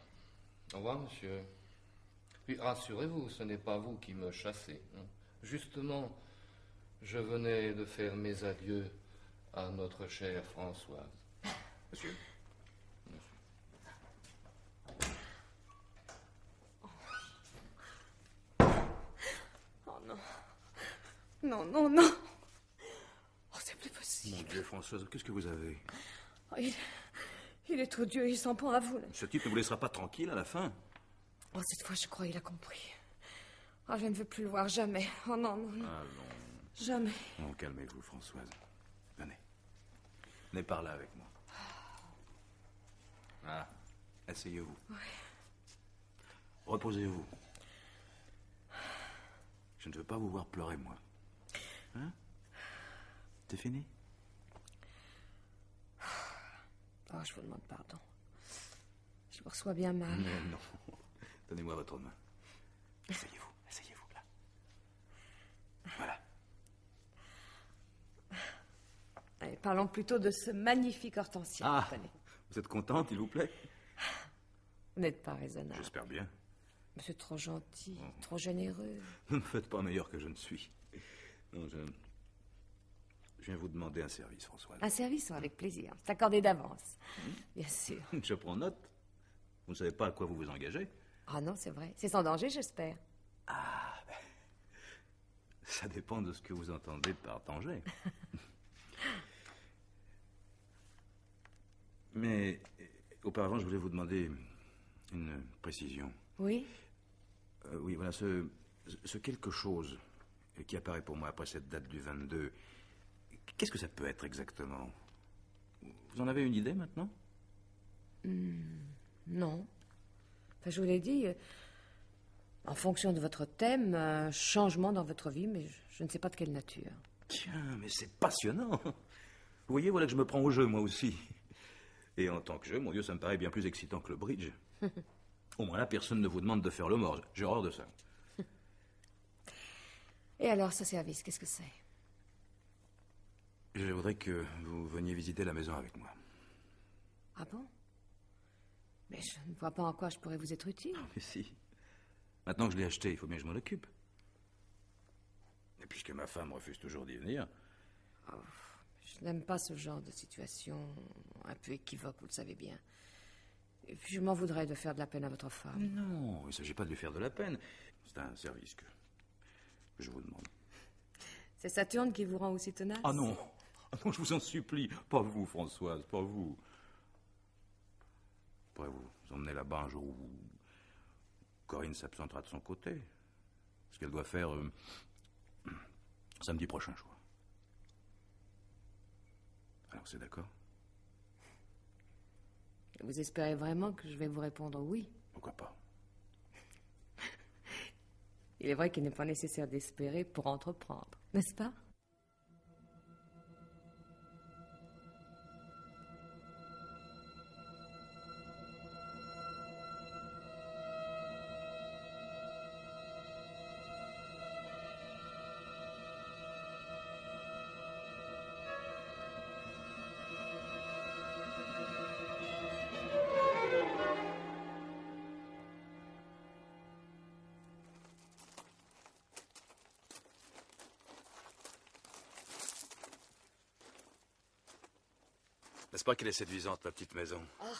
au revoir, monsieur. Puis rassurez-vous, ce n'est pas vous qui me chassez. Justement, je venais de faire mes adieux à notre chère Françoise. Monsieur? Oh non. Non. Oh, c'est plus possible. Mon Dieu, Françoise, qu'est-ce que vous avez? Oh, il est odieux, il s'en prend à vous. Là. Ce type ne vous laissera pas tranquille à la fin. Oh, cette fois, je crois qu'il a compris. Oh, je ne veux plus le voir, jamais. Oh non, non, non. Allons. Jamais. Non, calmez-vous, Françoise. Venez. Venez par là avec moi. Ah, asseyez-vous. Oui. Reposez-vous. Je ne veux pas vous voir pleurer, moi. Hein? C'est fini? Oh, je vous demande pardon. Je me reçois bien mal. Non, non. Donnez-moi votre main. Asseyez-vous, asseyez-vous, là. Voilà. Allez, parlons plutôt de ce magnifique hortensia. Ah, Tenez. vous êtes contente, s'il vous plaît? Vous n'êtes pas raisonnable. J'espère bien. Monsieur trop gentil, trop généreux. Ne me faites pas meilleur que je ne suis. Non, je viens vous demander un service, Françoise. Un service, avec plaisir. C'est accordé d'avance. Bien sûr. Je prends note. Vous ne savez pas à quoi vous vous engagez? Ah non, c'est vrai. C'est sans danger, j'espère. Ah, ben, ça dépend de ce que vous entendez par danger. Mais auparavant, je voulais vous demander une précision. Oui? Oui, voilà, ce quelque chose qui apparaît pour moi après cette date du 22, qu'est-ce que ça peut être exactement? Vous en avez une idée maintenant? Non. Enfin, je vous l'ai dit, en fonction de votre thème, un changement dans votre vie, mais je ne sais pas de quelle nature. Tiens, mais c'est passionnant. Vous voyez, voilà que je me prends au jeu, moi aussi. Et en tant que jeu, mon Dieu, ça me paraît bien plus excitant que le bridge. Au moins là, personne ne vous demande de faire le mort. J'ai horreur de ça. Et alors, ce service, qu'est-ce que c'est? Je voudrais que vous veniez visiter la maison avec moi. Ah bon? Mais je ne vois pas en quoi je pourrais vous être utile. Mais si. Maintenant que je l'ai acheté, il faut bien que je m'en occupe. Et puisque ma femme refuse toujours d'y venir... Oh, je n'aime pas ce genre de situation un peu équivoque, vous le savez bien. Et puis je m'en voudrais de faire de la peine à votre femme. Non, il ne s'agit pas de lui faire de la peine. C'est un service que je vous demande. C'est Saturne qui vous rend aussi tenace? Ah non! Ah non, je vous en supplie. Pas vous, Françoise, pas vous. Je pourrais vous emmener là-bas un jour où Corinne s'absentera de son côté. Ce qu'elle doit faire samedi prochain, je crois. Alors, c'est d'accord? Vous espérez vraiment que je vais vous répondre oui? Pourquoi pas? Il est vrai qu'il n'est pas nécessaire d'espérer pour entreprendre, n'est-ce pas? N'est-ce pas qu'elle est séduisante, ma petite maison? Oh,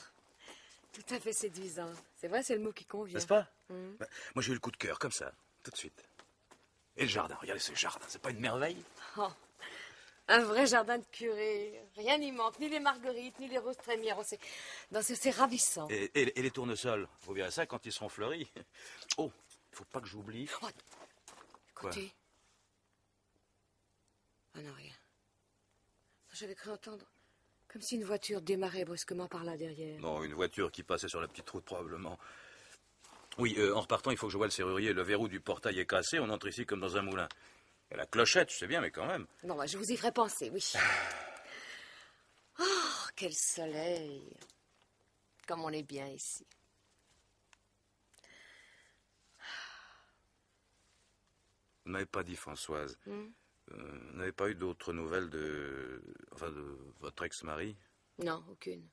tout à fait séduisant. C'est vrai, c'est le mot qui convient. N'est-ce pas? Bah, moi, j'ai eu le coup de cœur, comme ça, tout de suite. Et le jardin, regardez ce jardin, c'est pas une merveille? Oh, un vrai jardin de curé. Rien n'y manque, ni les marguerites, ni les roses trémières. C'est ravissant. Et les tournesols, vous verrez ça quand ils seront fleuris. Oh, il faut pas que j'oublie. Oh, Quoi? écoutez. Ah non, rien. J'avais cru entendre comme si une voiture démarrait brusquement par là derrière. Non, une voiture qui passait sur la petite route, probablement. Oui, en repartant, il faut que je voie le serrurier. Le verrou du portail est cassé, on entre ici comme dans un moulin. Et la clochette, je sais bien, mais quand même. Non, bah, je vous y ferai penser, oui. Oh, quel soleil. Comme on est bien ici. Vous n'avez pas dit, Françoise. Vous n'avez pas eu d'autres nouvelles de votre ex-mari? Non, aucune.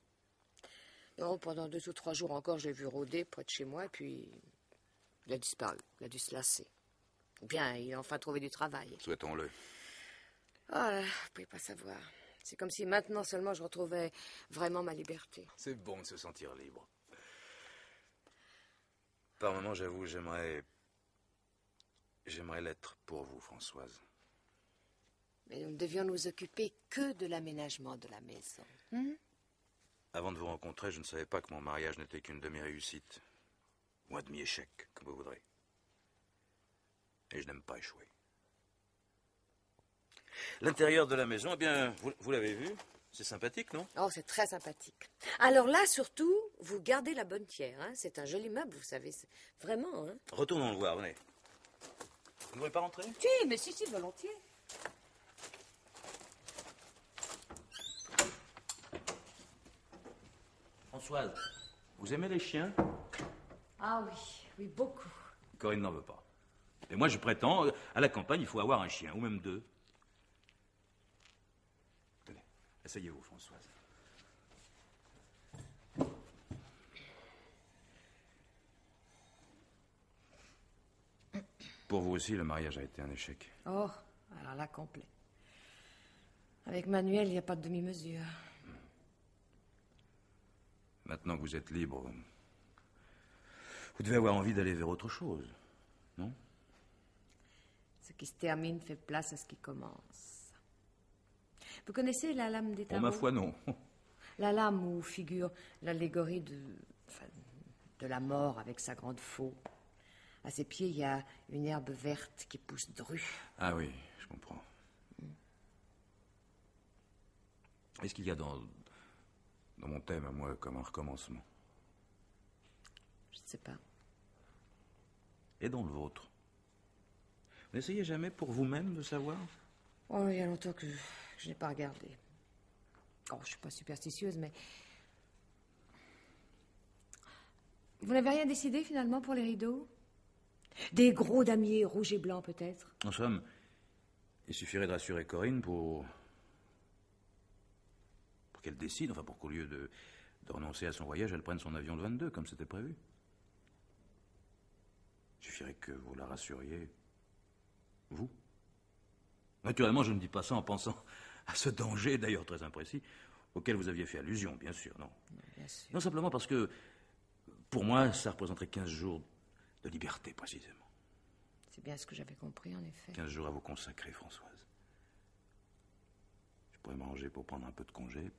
Non, pendant 2 ou 3 jours encore, je l'ai vu rôder près de chez moi, et puis il a disparu. Il a dû se lasser. Ou bien, il a enfin trouvé du travail. Souhaitons-le. Oh là, vous ne pouvez pas savoir. C'est comme si maintenant seulement je retrouvais vraiment ma liberté. C'est bon de se sentir libre. Par moments, j'avoue, j'aimerais l'être pour vous, Françoise. Mais nous ne devions nous occuper que de l'aménagement de la maison. Avant de vous rencontrer, je ne savais pas que mon mariage n'était qu'une demi-réussite. Ou un demi-échec, comme vous voudrez. Et je n'aime pas échouer. L'intérieur de la maison, eh bien, vous l'avez vu? C'est sympathique, non? Oh, c'est très sympathique. Alors là, surtout, vous gardez la bonne tière. Hein. C'est un joli meuble, vous savez. Vraiment, hein. Retournons le voir, venez. Vous ne voulez pas rentrer? Si, mais si, volontiers. Françoise, vous aimez les chiens? Ah oui, oui, beaucoup. Corinne n'en veut pas. Et moi, je prétends, à la campagne, il faut avoir un chien, ou même deux. Tenez, asseyez-vous, Françoise. Pour vous aussi, le mariage a été un échec. Oh, alors là, complet. Avec Manuel, il n'y a pas de demi-mesure. Maintenant que vous êtes libre, vous devez avoir envie d'aller vers autre chose, non? Ce qui se termine fait place à ce qui commence. Vous connaissez la lame des tarots? Pour ma foi, non. La lame où figure l'allégorie de la mort avec sa grande faux. À ses pieds, il y a une herbe verte qui pousse dru. Ah oui, je comprends. Est-ce qu'il y a dans mon thème à moi comme un recommencement? Je ne sais pas. Et dans le vôtre? Vous n'essayez jamais pour vous-même de savoir? Oh, il y a longtemps que je n'ai pas regardé. Oh, je ne suis pas superstitieuse, mais... Vous n'avez rien décidé, finalement, pour les rideaux? Des gros damiers rouges et blancs, peut-être? En somme, il suffirait de rassurer Corinne pour qu'elle décide, enfin pour qu'au lieu de renoncer à son voyage, elle prenne son avion le 22, comme c'était prévu. Il suffirait que vous la rassuriez. Vous? Naturellement, je ne dis pas ça en pensant à ce danger, d'ailleurs très imprécis, auquel vous aviez fait allusion, bien sûr, non? Bien sûr. Non, simplement parce que, pour moi, ça représenterait 15 jours de liberté, précisément. C'est bien ce que j'avais compris, en effet. 15 jours à vous consacrer, Françoise. Je pourrais m'arranger pour prendre un peu de congé. Nous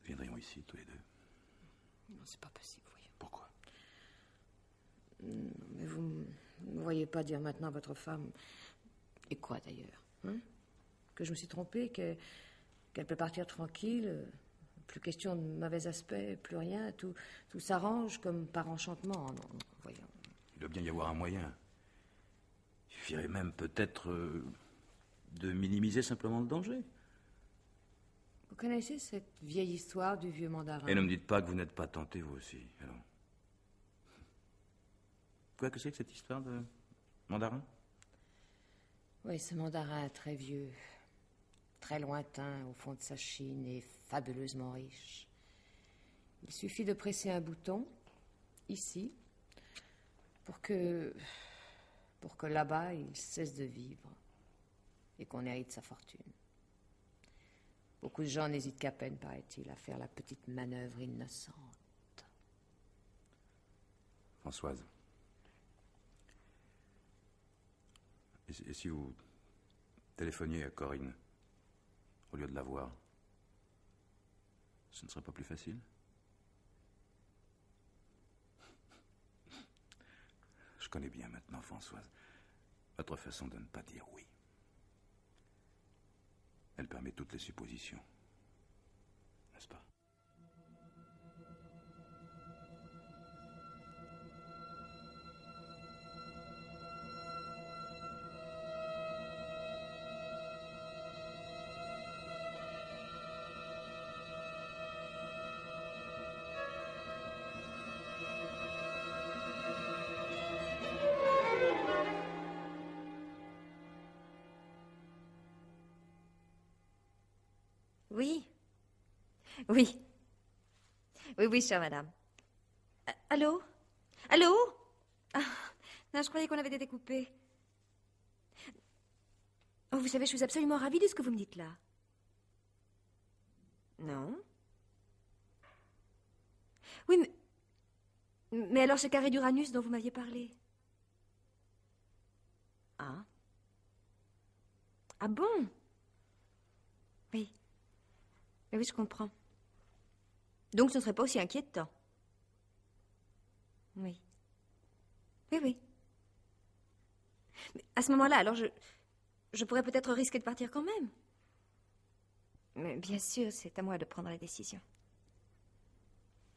viendrions ici, tous les deux. Non, c'est pas possible, voyons. Pourquoi? Mais vous ne voyez pas dire maintenant à votre femme... Et quoi, d'ailleurs, hein? Que je me suis trompée, qu'elle peut partir tranquille... Plus question de mauvais aspects, plus rien. Tout s'arrange comme par enchantement. Non, voyons. Il doit bien y avoir un moyen. Il suffirait même peut-être de minimiser simplement le danger. Vous connaissez cette vieille histoire du vieux mandarin? Et ne me dites pas que vous n'êtes pas tenté, vous aussi. Alors. Quoi que c'est que cette histoire de mandarin? Oui, ce mandarin très vieux, très lointain au fond de sa Chine et fabuleusement riche. Il suffit de presser un bouton, ici, pour que là-bas, il cesse de vivre et qu'on hérite sa fortune. Beaucoup de gens n'hésitent qu'à peine, paraît-il, à faire la petite manœuvre innocente. Françoise, et si vous téléphoniez à Corinne au lieu de la voir, ce ne serait pas plus facile? Je connais bien maintenant, Françoise, votre façon de ne pas dire oui. Elle permet toutes les suppositions, n'est-ce pas? Oui. Oui. Oui, chère madame. Allô? Allô? Ah, non, je croyais qu'on avait été coupé. Oh, vous savez, je suis absolument ravie de ce que vous me dites là. Non? Oui, mais alors ce carré d'Uranus dont vous m'aviez parlé? Ah? Ah bon? Oui. Oui, je comprends. Donc ce ne serait pas aussi inquiétant. Oui. Oui, oui. Mais à ce moment-là, alors je pourrais peut-être risquer de partir quand même. Mais bien sûr, c'est à moi de prendre la décision.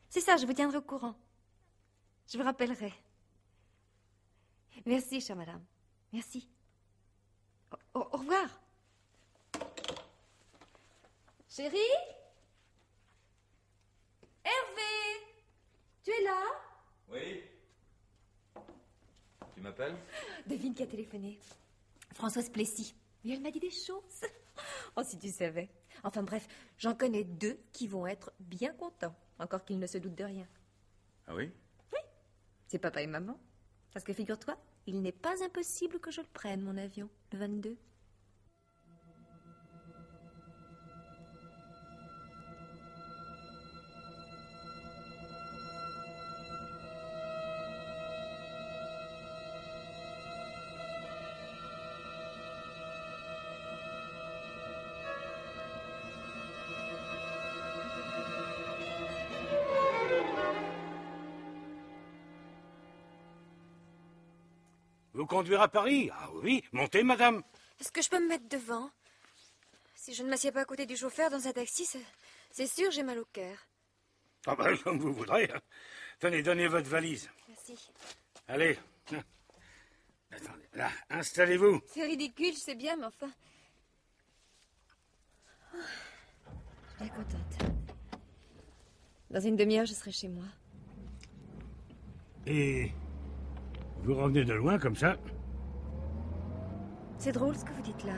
C'est ça, je vous tiendrai au courant. Je vous rappellerai. Merci, chère madame. Merci. Au revoir. Chérie? Hervé? Tu es là? Oui. Tu m'appelles? Devine qui a téléphoné. Françoise Plessis. Et elle m'a dit des choses. Oh, si tu savais. Enfin bref, j'en connais 2 qui vont être bien contents. Encore qu'ils ne se doutent de rien. Ah oui? Oui. C'est papa et maman. Parce que figure-toi, il n'est pas impossible que je le prenne, mon avion, le 22. Vous conduire à Paris? Ah oui, montez, madame. Est-ce que je peux me mettre devant? Si je ne m'assieds pas à côté du chauffeur dans un taxi, c'est sûr, j'ai mal au cœur. Ah ben, comme vous voudrez. Tenez, donnez votre valise. Merci. Allez. Attendez, là, installez-vous. C'est ridicule, je sais bien, mais enfin... Oh, je suis bien contente. Dans une demi-heure, je serai chez moi. Et vous revenez de loin, comme ça? C'est drôle ce que vous dites là.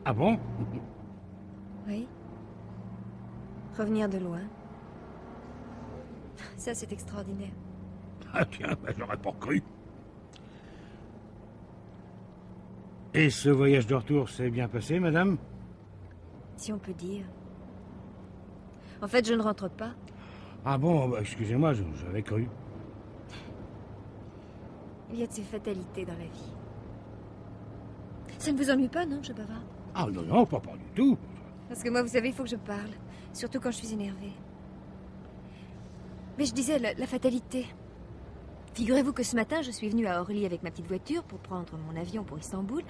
Ah bon? Oui. Revenir de loin. Ça, c'est extraordinaire. Ah tiens, ben, j'aurais pas cru. Et ce voyage de retour s'est bien passé, madame? Si on peut dire. En fait, je ne rentre pas. Ah bon, bah, excusez-moi, j'avais cru. Il y a de ces fatalités dans la vie. Ça ne vous ennuie pas, non, je bavarde? Ah non, non, pas du tout. Parce que moi, vous savez, il faut que je parle. Surtout quand je suis énervée. Mais je disais, la fatalité. Figurez-vous que ce matin, je suis venue à Orly avec ma petite voiture pour prendre mon avion pour Istanbul.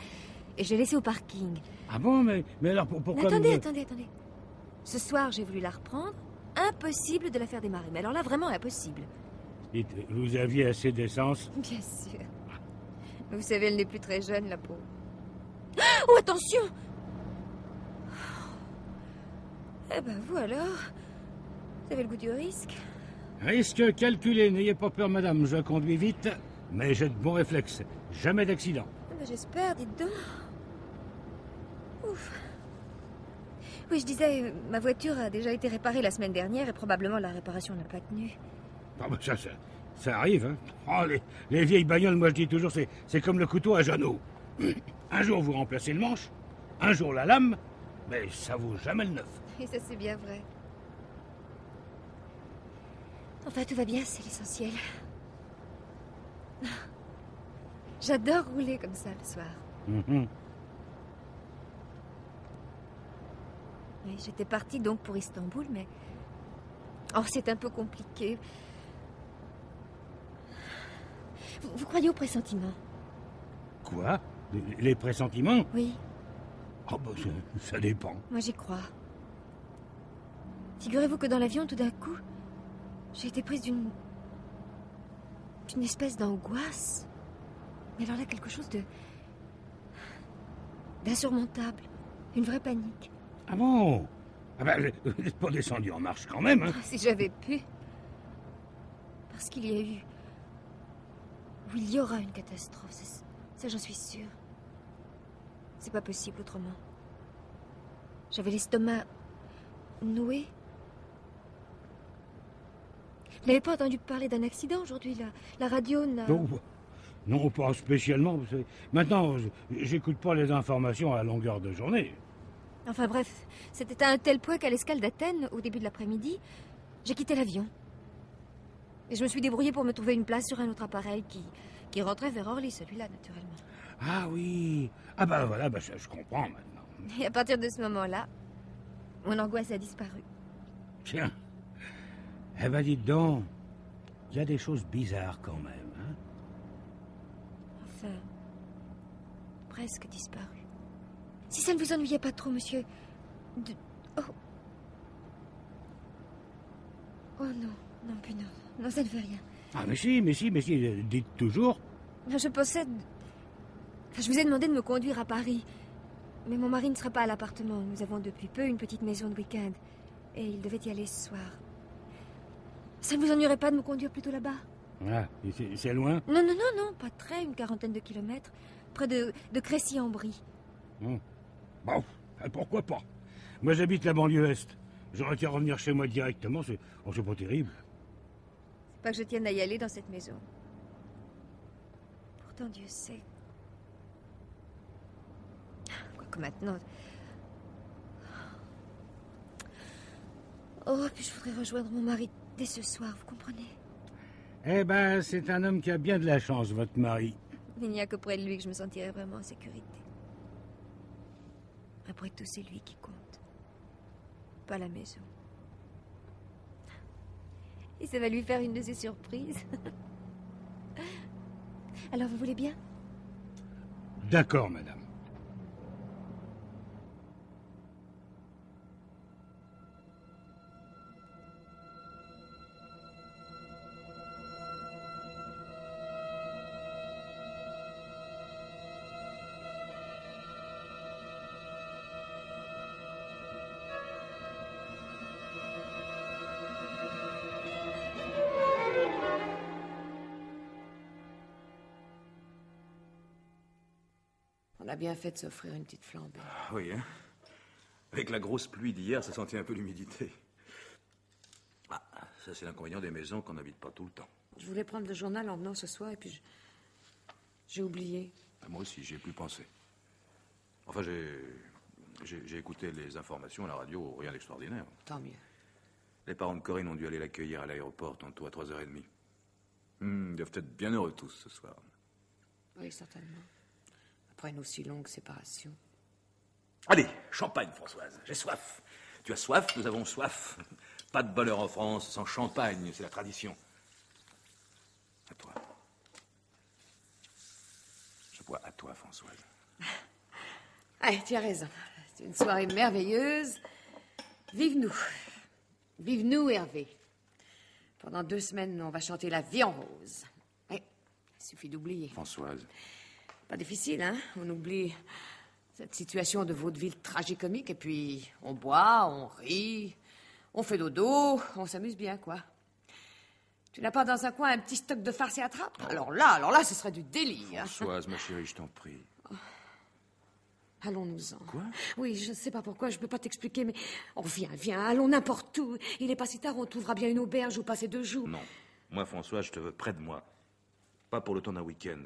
Et je l'ai laissée au parking. Ah bon, mais alors pourquoi... Mais attendez. Ce soir, j'ai voulu la reprendre. Impossible de la faire démarrer. Mais alors là, vraiment impossible. Dites, vous aviez assez d'essence? Bien sûr. Mais vous savez, elle n'est plus très jeune, la pauvre. Oh, attention! Eh ben, vous alors? Vous avez le goût du risque? Risque calculé, n'ayez pas peur, madame. Je conduis vite, mais j'ai de bons réflexes. Jamais d'accident. Ah ben, j'espère, dites donc. Ouf. Oui, je disais, ma voiture a déjà été réparée la semaine dernière et probablement la réparation n'a pas tenu. Ah ben ça arrive, hein. Oh, les vieilles bagnoles, moi je dis toujours, c'est comme le couteau à Jeannot. Un jour vous remplacez le manche, un jour la lame, mais ça vaut jamais le neuf. Et ça, c'est bien vrai. Enfin, tout va bien, c'est l'essentiel. J'adore rouler comme ça le soir. Mhm. Oui, j'étais partie donc pour Istanbul, mais... Oh, c'est un peu compliqué. Vous croyez aux pressentiments? Quoi? Les pressentiments? Oui, Oh ben ça dépend. moi j'y crois. Figurez-vous que dans l'avion, tout d'un coup, j'ai été prise d'une espèce d'angoisse. Mais alors là, quelque chose d'insurmontable. Une vraie panique. Ah bon? Ah ben, vous n'êtes pas descendu en marche quand même, hein? Si j'avais pu. Parce qu'il y a eu... Ou il y aura une catastrophe, ça j'en suis sûre. C'est pas possible autrement. J'avais l'estomac noué. Vous n'avez pas entendu parler d'un accident aujourd'hui? La radio n'a... Non, pas spécialement. Maintenant, j'écoute pas les informations à longueur de journée. Enfin bref, c'était à un tel point qu'à l'escale d'Athènes, au début de l'après-midi, j'ai quitté l'avion. Et je me suis débrouillée pour me trouver une place sur un autre appareil qui rentrait vers Orly, celui-là, naturellement. Ah oui. Ah bah voilà, bah, je comprends maintenant. Et à partir de ce moment-là, mon angoisse a disparu. Tiens. Eh ben dites donc, il y a des choses bizarres quand même, hein? Enfin, presque disparu. Si ça ne vous ennuyait pas trop, monsieur... Oh. Oh non, non plus non. Non, ça ne fait rien. Ah, mais si, dites toujours. Je possède... Enfin, je vous ai demandé de me conduire à Paris. Mais mon mari ne sera pas à l'appartement. Nous avons depuis peu une petite maison de week-end. Et il devait y aller ce soir. Ça ne vous ennuierait pas de me conduire plutôt là-bas? Ah, c'est loin? Non, pas très, une 40aine de kilomètres. Près de Crécy-en-Brie. Bon, pourquoi pas? Moi, j'habite la banlieue Est. J'aurais qu'à revenir chez moi directement, c'est pas terrible. C'est pas que je tienne à y aller dans cette maison. Pourtant, Dieu sait. Quoique maintenant... Oh, puis je voudrais rejoindre mon mari dès ce soir, vous comprenez? Eh ben, c'est un homme qui a bien de la chance, votre mari. Il n'y a que près de lui que je me sentirais vraiment en sécurité. Après tout, c'est lui qui compte. Pas la maison. Et ça va lui faire une de ses surprises. Alors, vous voulez bien? D'accord, madame. On a bien fait de s'offrir une petite flambée. Oui, hein. Avec la grosse pluie d'hier, ça sentait un peu l'humidité. Ah, ça c'est l'inconvénient des maisons qu'on n'habite pas tout le temps. Je voulais prendre le journal en venant ce soir et puis j'ai oublié. Ah, moi aussi, j'y ai plus pensé. Enfin, j'ai écouté les informations à la radio, rien d'extraordinaire. Tant mieux. Les parents de Corinne ont dû aller l'accueillir à l'aéroport tantôt à 3h30. Ils doivent être bien heureux tous ce soir. Oui, certainement. Après une aussi longue séparation. Allez, champagne, Françoise, j'ai soif. Tu as soif, nous avons soif. Pas de bonheur en France sans champagne, c'est la tradition. À toi. Je bois à toi, Françoise. Allez, tu as raison. C'est une soirée merveilleuse. Vive nous. Vive nous, Hervé. Pendant 2 semaines, on va chanter La vie en rose. Il suffit d'oublier. Françoise. Pas difficile, hein? On oublie cette situation de vaudeville tragicomique et puis on boit, on rit, on fait dodo, on s'amuse bien, quoi. Tu n'as pas dans un coin un petit stock de farce et attrape? Oh. Alors là, ce serait du délire. Françoise, ma chérie, je t'en prie. Allons-nous-en. Quoi? Oui, je ne sais pas pourquoi, je ne peux pas t'expliquer, mais... Oh, viens, allons n'importe où. Il n'est pas si tard, on trouvera bien une auberge où passer 2 jours. Non. Moi, Françoise, je te veux près de moi. Pas pour le temps d'un week-end.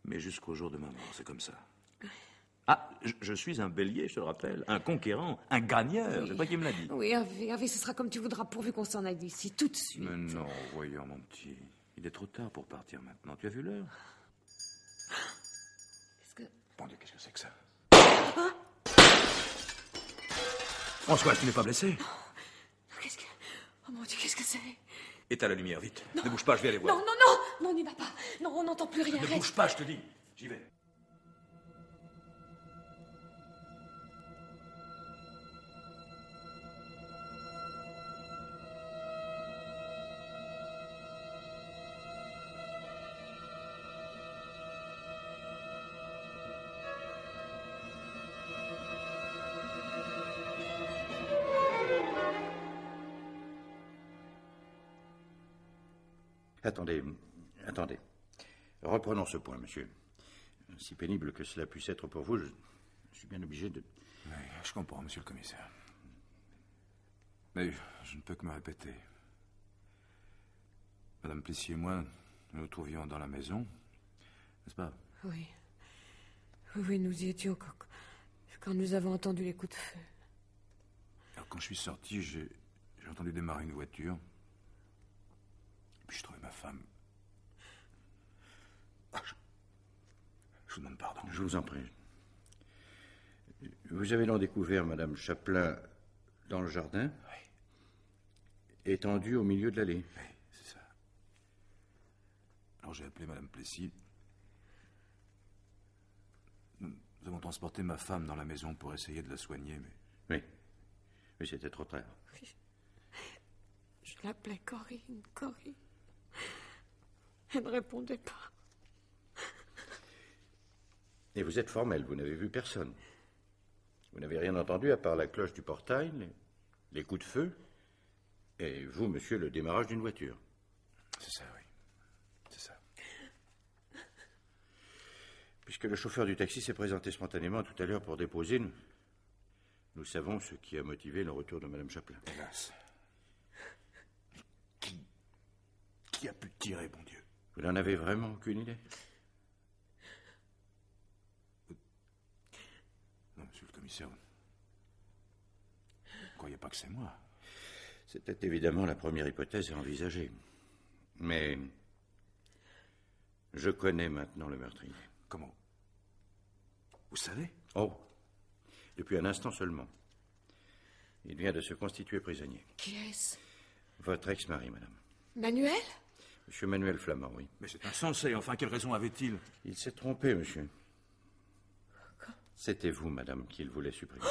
Mais jusqu'au jour de ma mort, c'est comme ça. Ah, je suis un bélier, je te le rappelle. Un conquérant, un gagneur. Oui. C'est toi qui me l'as dit. Oui, Hervé, ce sera comme tu voudras, pourvu qu'on s'en aille d'ici tout de suite. Mais non, voyons, mon petit. Il est trop tard pour partir maintenant. Tu as vu l'heure? Qu'est-ce que... Mon Dieu, qu'est-ce que c'est que ça? Françoise, tu n'es pas blessée? Qu'est-ce que... Oh mon Dieu, qu'est-ce que c'est? Éteins la lumière, vite. Non. Ne bouge pas, je vais aller voir. Non, n'y va pas. Non, on n'entend plus rien. Ne bouge pas, je te dis. J'y vais. Attendez. Reprenons ce point, monsieur. Si pénible que cela puisse être pour vous, je suis bien obligé de... Oui, je comprends, monsieur le commissaire. Mais je ne peux que me répéter. Madame Plessis et moi, nous nous trouvions dans la maison, n'est-ce pas? Oui. Oui, nous y étions quand nous avons entendu les coups de feu. Alors, quand je suis sorti, j'ai entendu démarrer une voiture. Puis je trouvais ma femme. Ah, je vous demande pardon. Je vous en prie. Vous avez donc découvert Madame Chaplin dans le jardin? Oui. Étendue au milieu de l'allée? Oui, c'est ça. Alors j'ai appelé Madame Plessis. Nous avons transporté ma femme dans la maison pour essayer de la soigner, mais... Oui. Oui, c'était trop tard. Oui. Je l'appelais Corinne, Corinne. Elle ne répondait pas. Et vous êtes formel, vous n'avez vu personne. Vous n'avez rien entendu à part la cloche du portail, les coups de feu, et vous, monsieur, le démarrage d'une voiture. C'est ça, oui. C'est ça. Puisque le chauffeur du taxi s'est présenté spontanément tout à l'heure pour déposer, nous savons ce qui a motivé le retour de Madame Chaplin. Hélas. Qui a pu tirer, bon Dieu? Vous n'en avez vraiment aucune idée? Non, monsieur le commissaire. Vous ne croyez pas que c'est moi? C'était évidemment la première hypothèse à envisager. Mais je connais maintenant le meurtrier. Comment? Vous savez? Oh, depuis un instant seulement. Il vient de se constituer prisonnier. Qui est-ce? Votre ex-mari, madame. Manuel? Monsieur Manuel Flamand, oui. Mais c'est insensé, enfin, quelle raison avait-il? Il s'est trompé, monsieur. C'était vous, madame, qu'il voulait supprimer.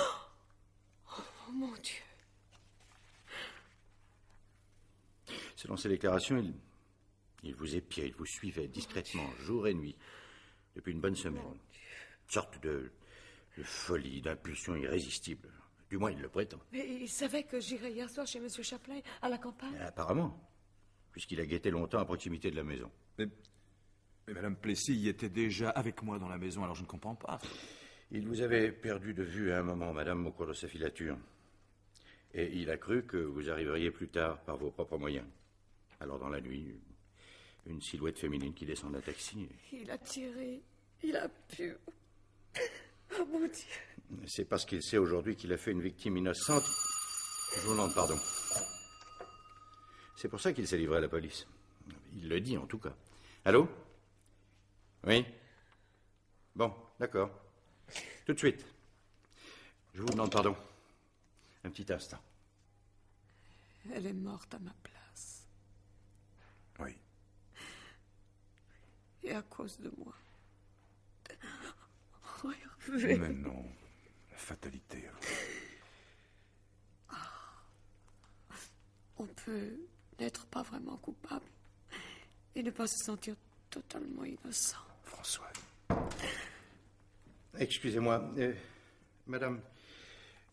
Oh, mon Dieu. Selon ses déclarations, il vous épiait, il vous suivait discrètement, jour et nuit, depuis une bonne semaine. Une sorte de folie, d'impulsion irrésistible. Du moins, il le prétend. Mais il savait que j'irais hier soir chez M. Chaplin, à la campagne? Apparemment, puisqu'il a guetté longtemps à proximité de la maison. Mais Madame Plessis y était déjà avec moi dans la maison, alors je ne comprends pas. Il vous avait perdu de vue à un moment, madame, au cours de sa filature. Et il a cru que vous arriveriez plus tard par vos propres moyens. Alors, dans la nuit, une silhouette féminine qui descend d'un taxi. Il a tiré. Il a pu. Oh, mon Dieu. C'est parce qu'il sait aujourd'hui qu'il a fait une victime innocente. Je vous demande pardon. C'est pour ça qu'il s'est livré à la police. Il le dit, en tout cas. Allô? Oui? Bon, d'accord. Tout de suite. Je vous demande pardon. Un petit instant. Elle est morte à ma place. Oui. Et à cause de moi. Oh, mais non. La fatalité. On peut n'être pas vraiment coupable et ne pas se sentir totalement innocent. François. Excusez-moi, madame,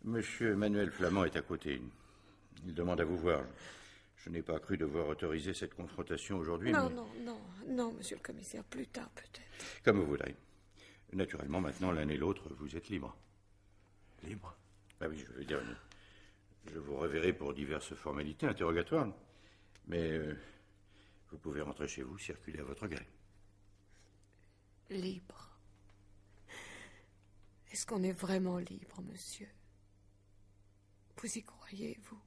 monsieur Manuel Flamand est à côté. Il demande à vous voir. Je n'ai pas cru devoir autoriser cette confrontation aujourd'hui. Non, mais... non, monsieur le commissaire, plus tard peut-être. Comme vous voudrez. Naturellement, maintenant, l'un et l'autre, vous êtes libres. Libre? Ah oui, je veux dire, je vous reverrai pour diverses formalités interrogatoires. Mais vous pouvez rentrer chez vous, circuler à votre gré. Libre? Est-ce qu'on est vraiment libre, monsieur? Vous y croyez, vous?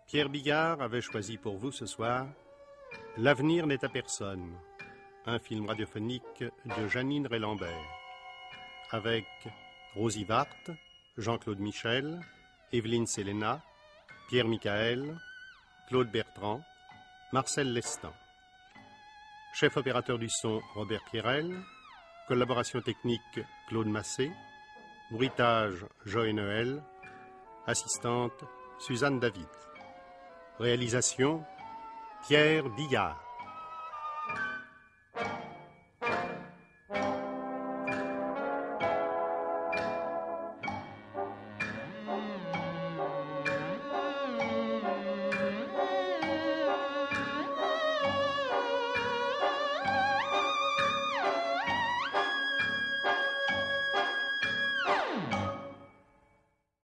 Pierre Bigard avait choisi pour vous ce soir L'avenir n'est à personne, un film radiophonique de Janine Rey-Lambert, avec Rosie Wart, Jean-Claude Michel, Evelyne Selena, Pierre Michael, Claude Bertrand, Marcel Lestan. Chef opérateur du son, Robert Pierrel. Collaboration technique, Claude Massé. Bruitage, Joël Noël. Assistante, Suzanne David. Réalisation, Pierre Bigard.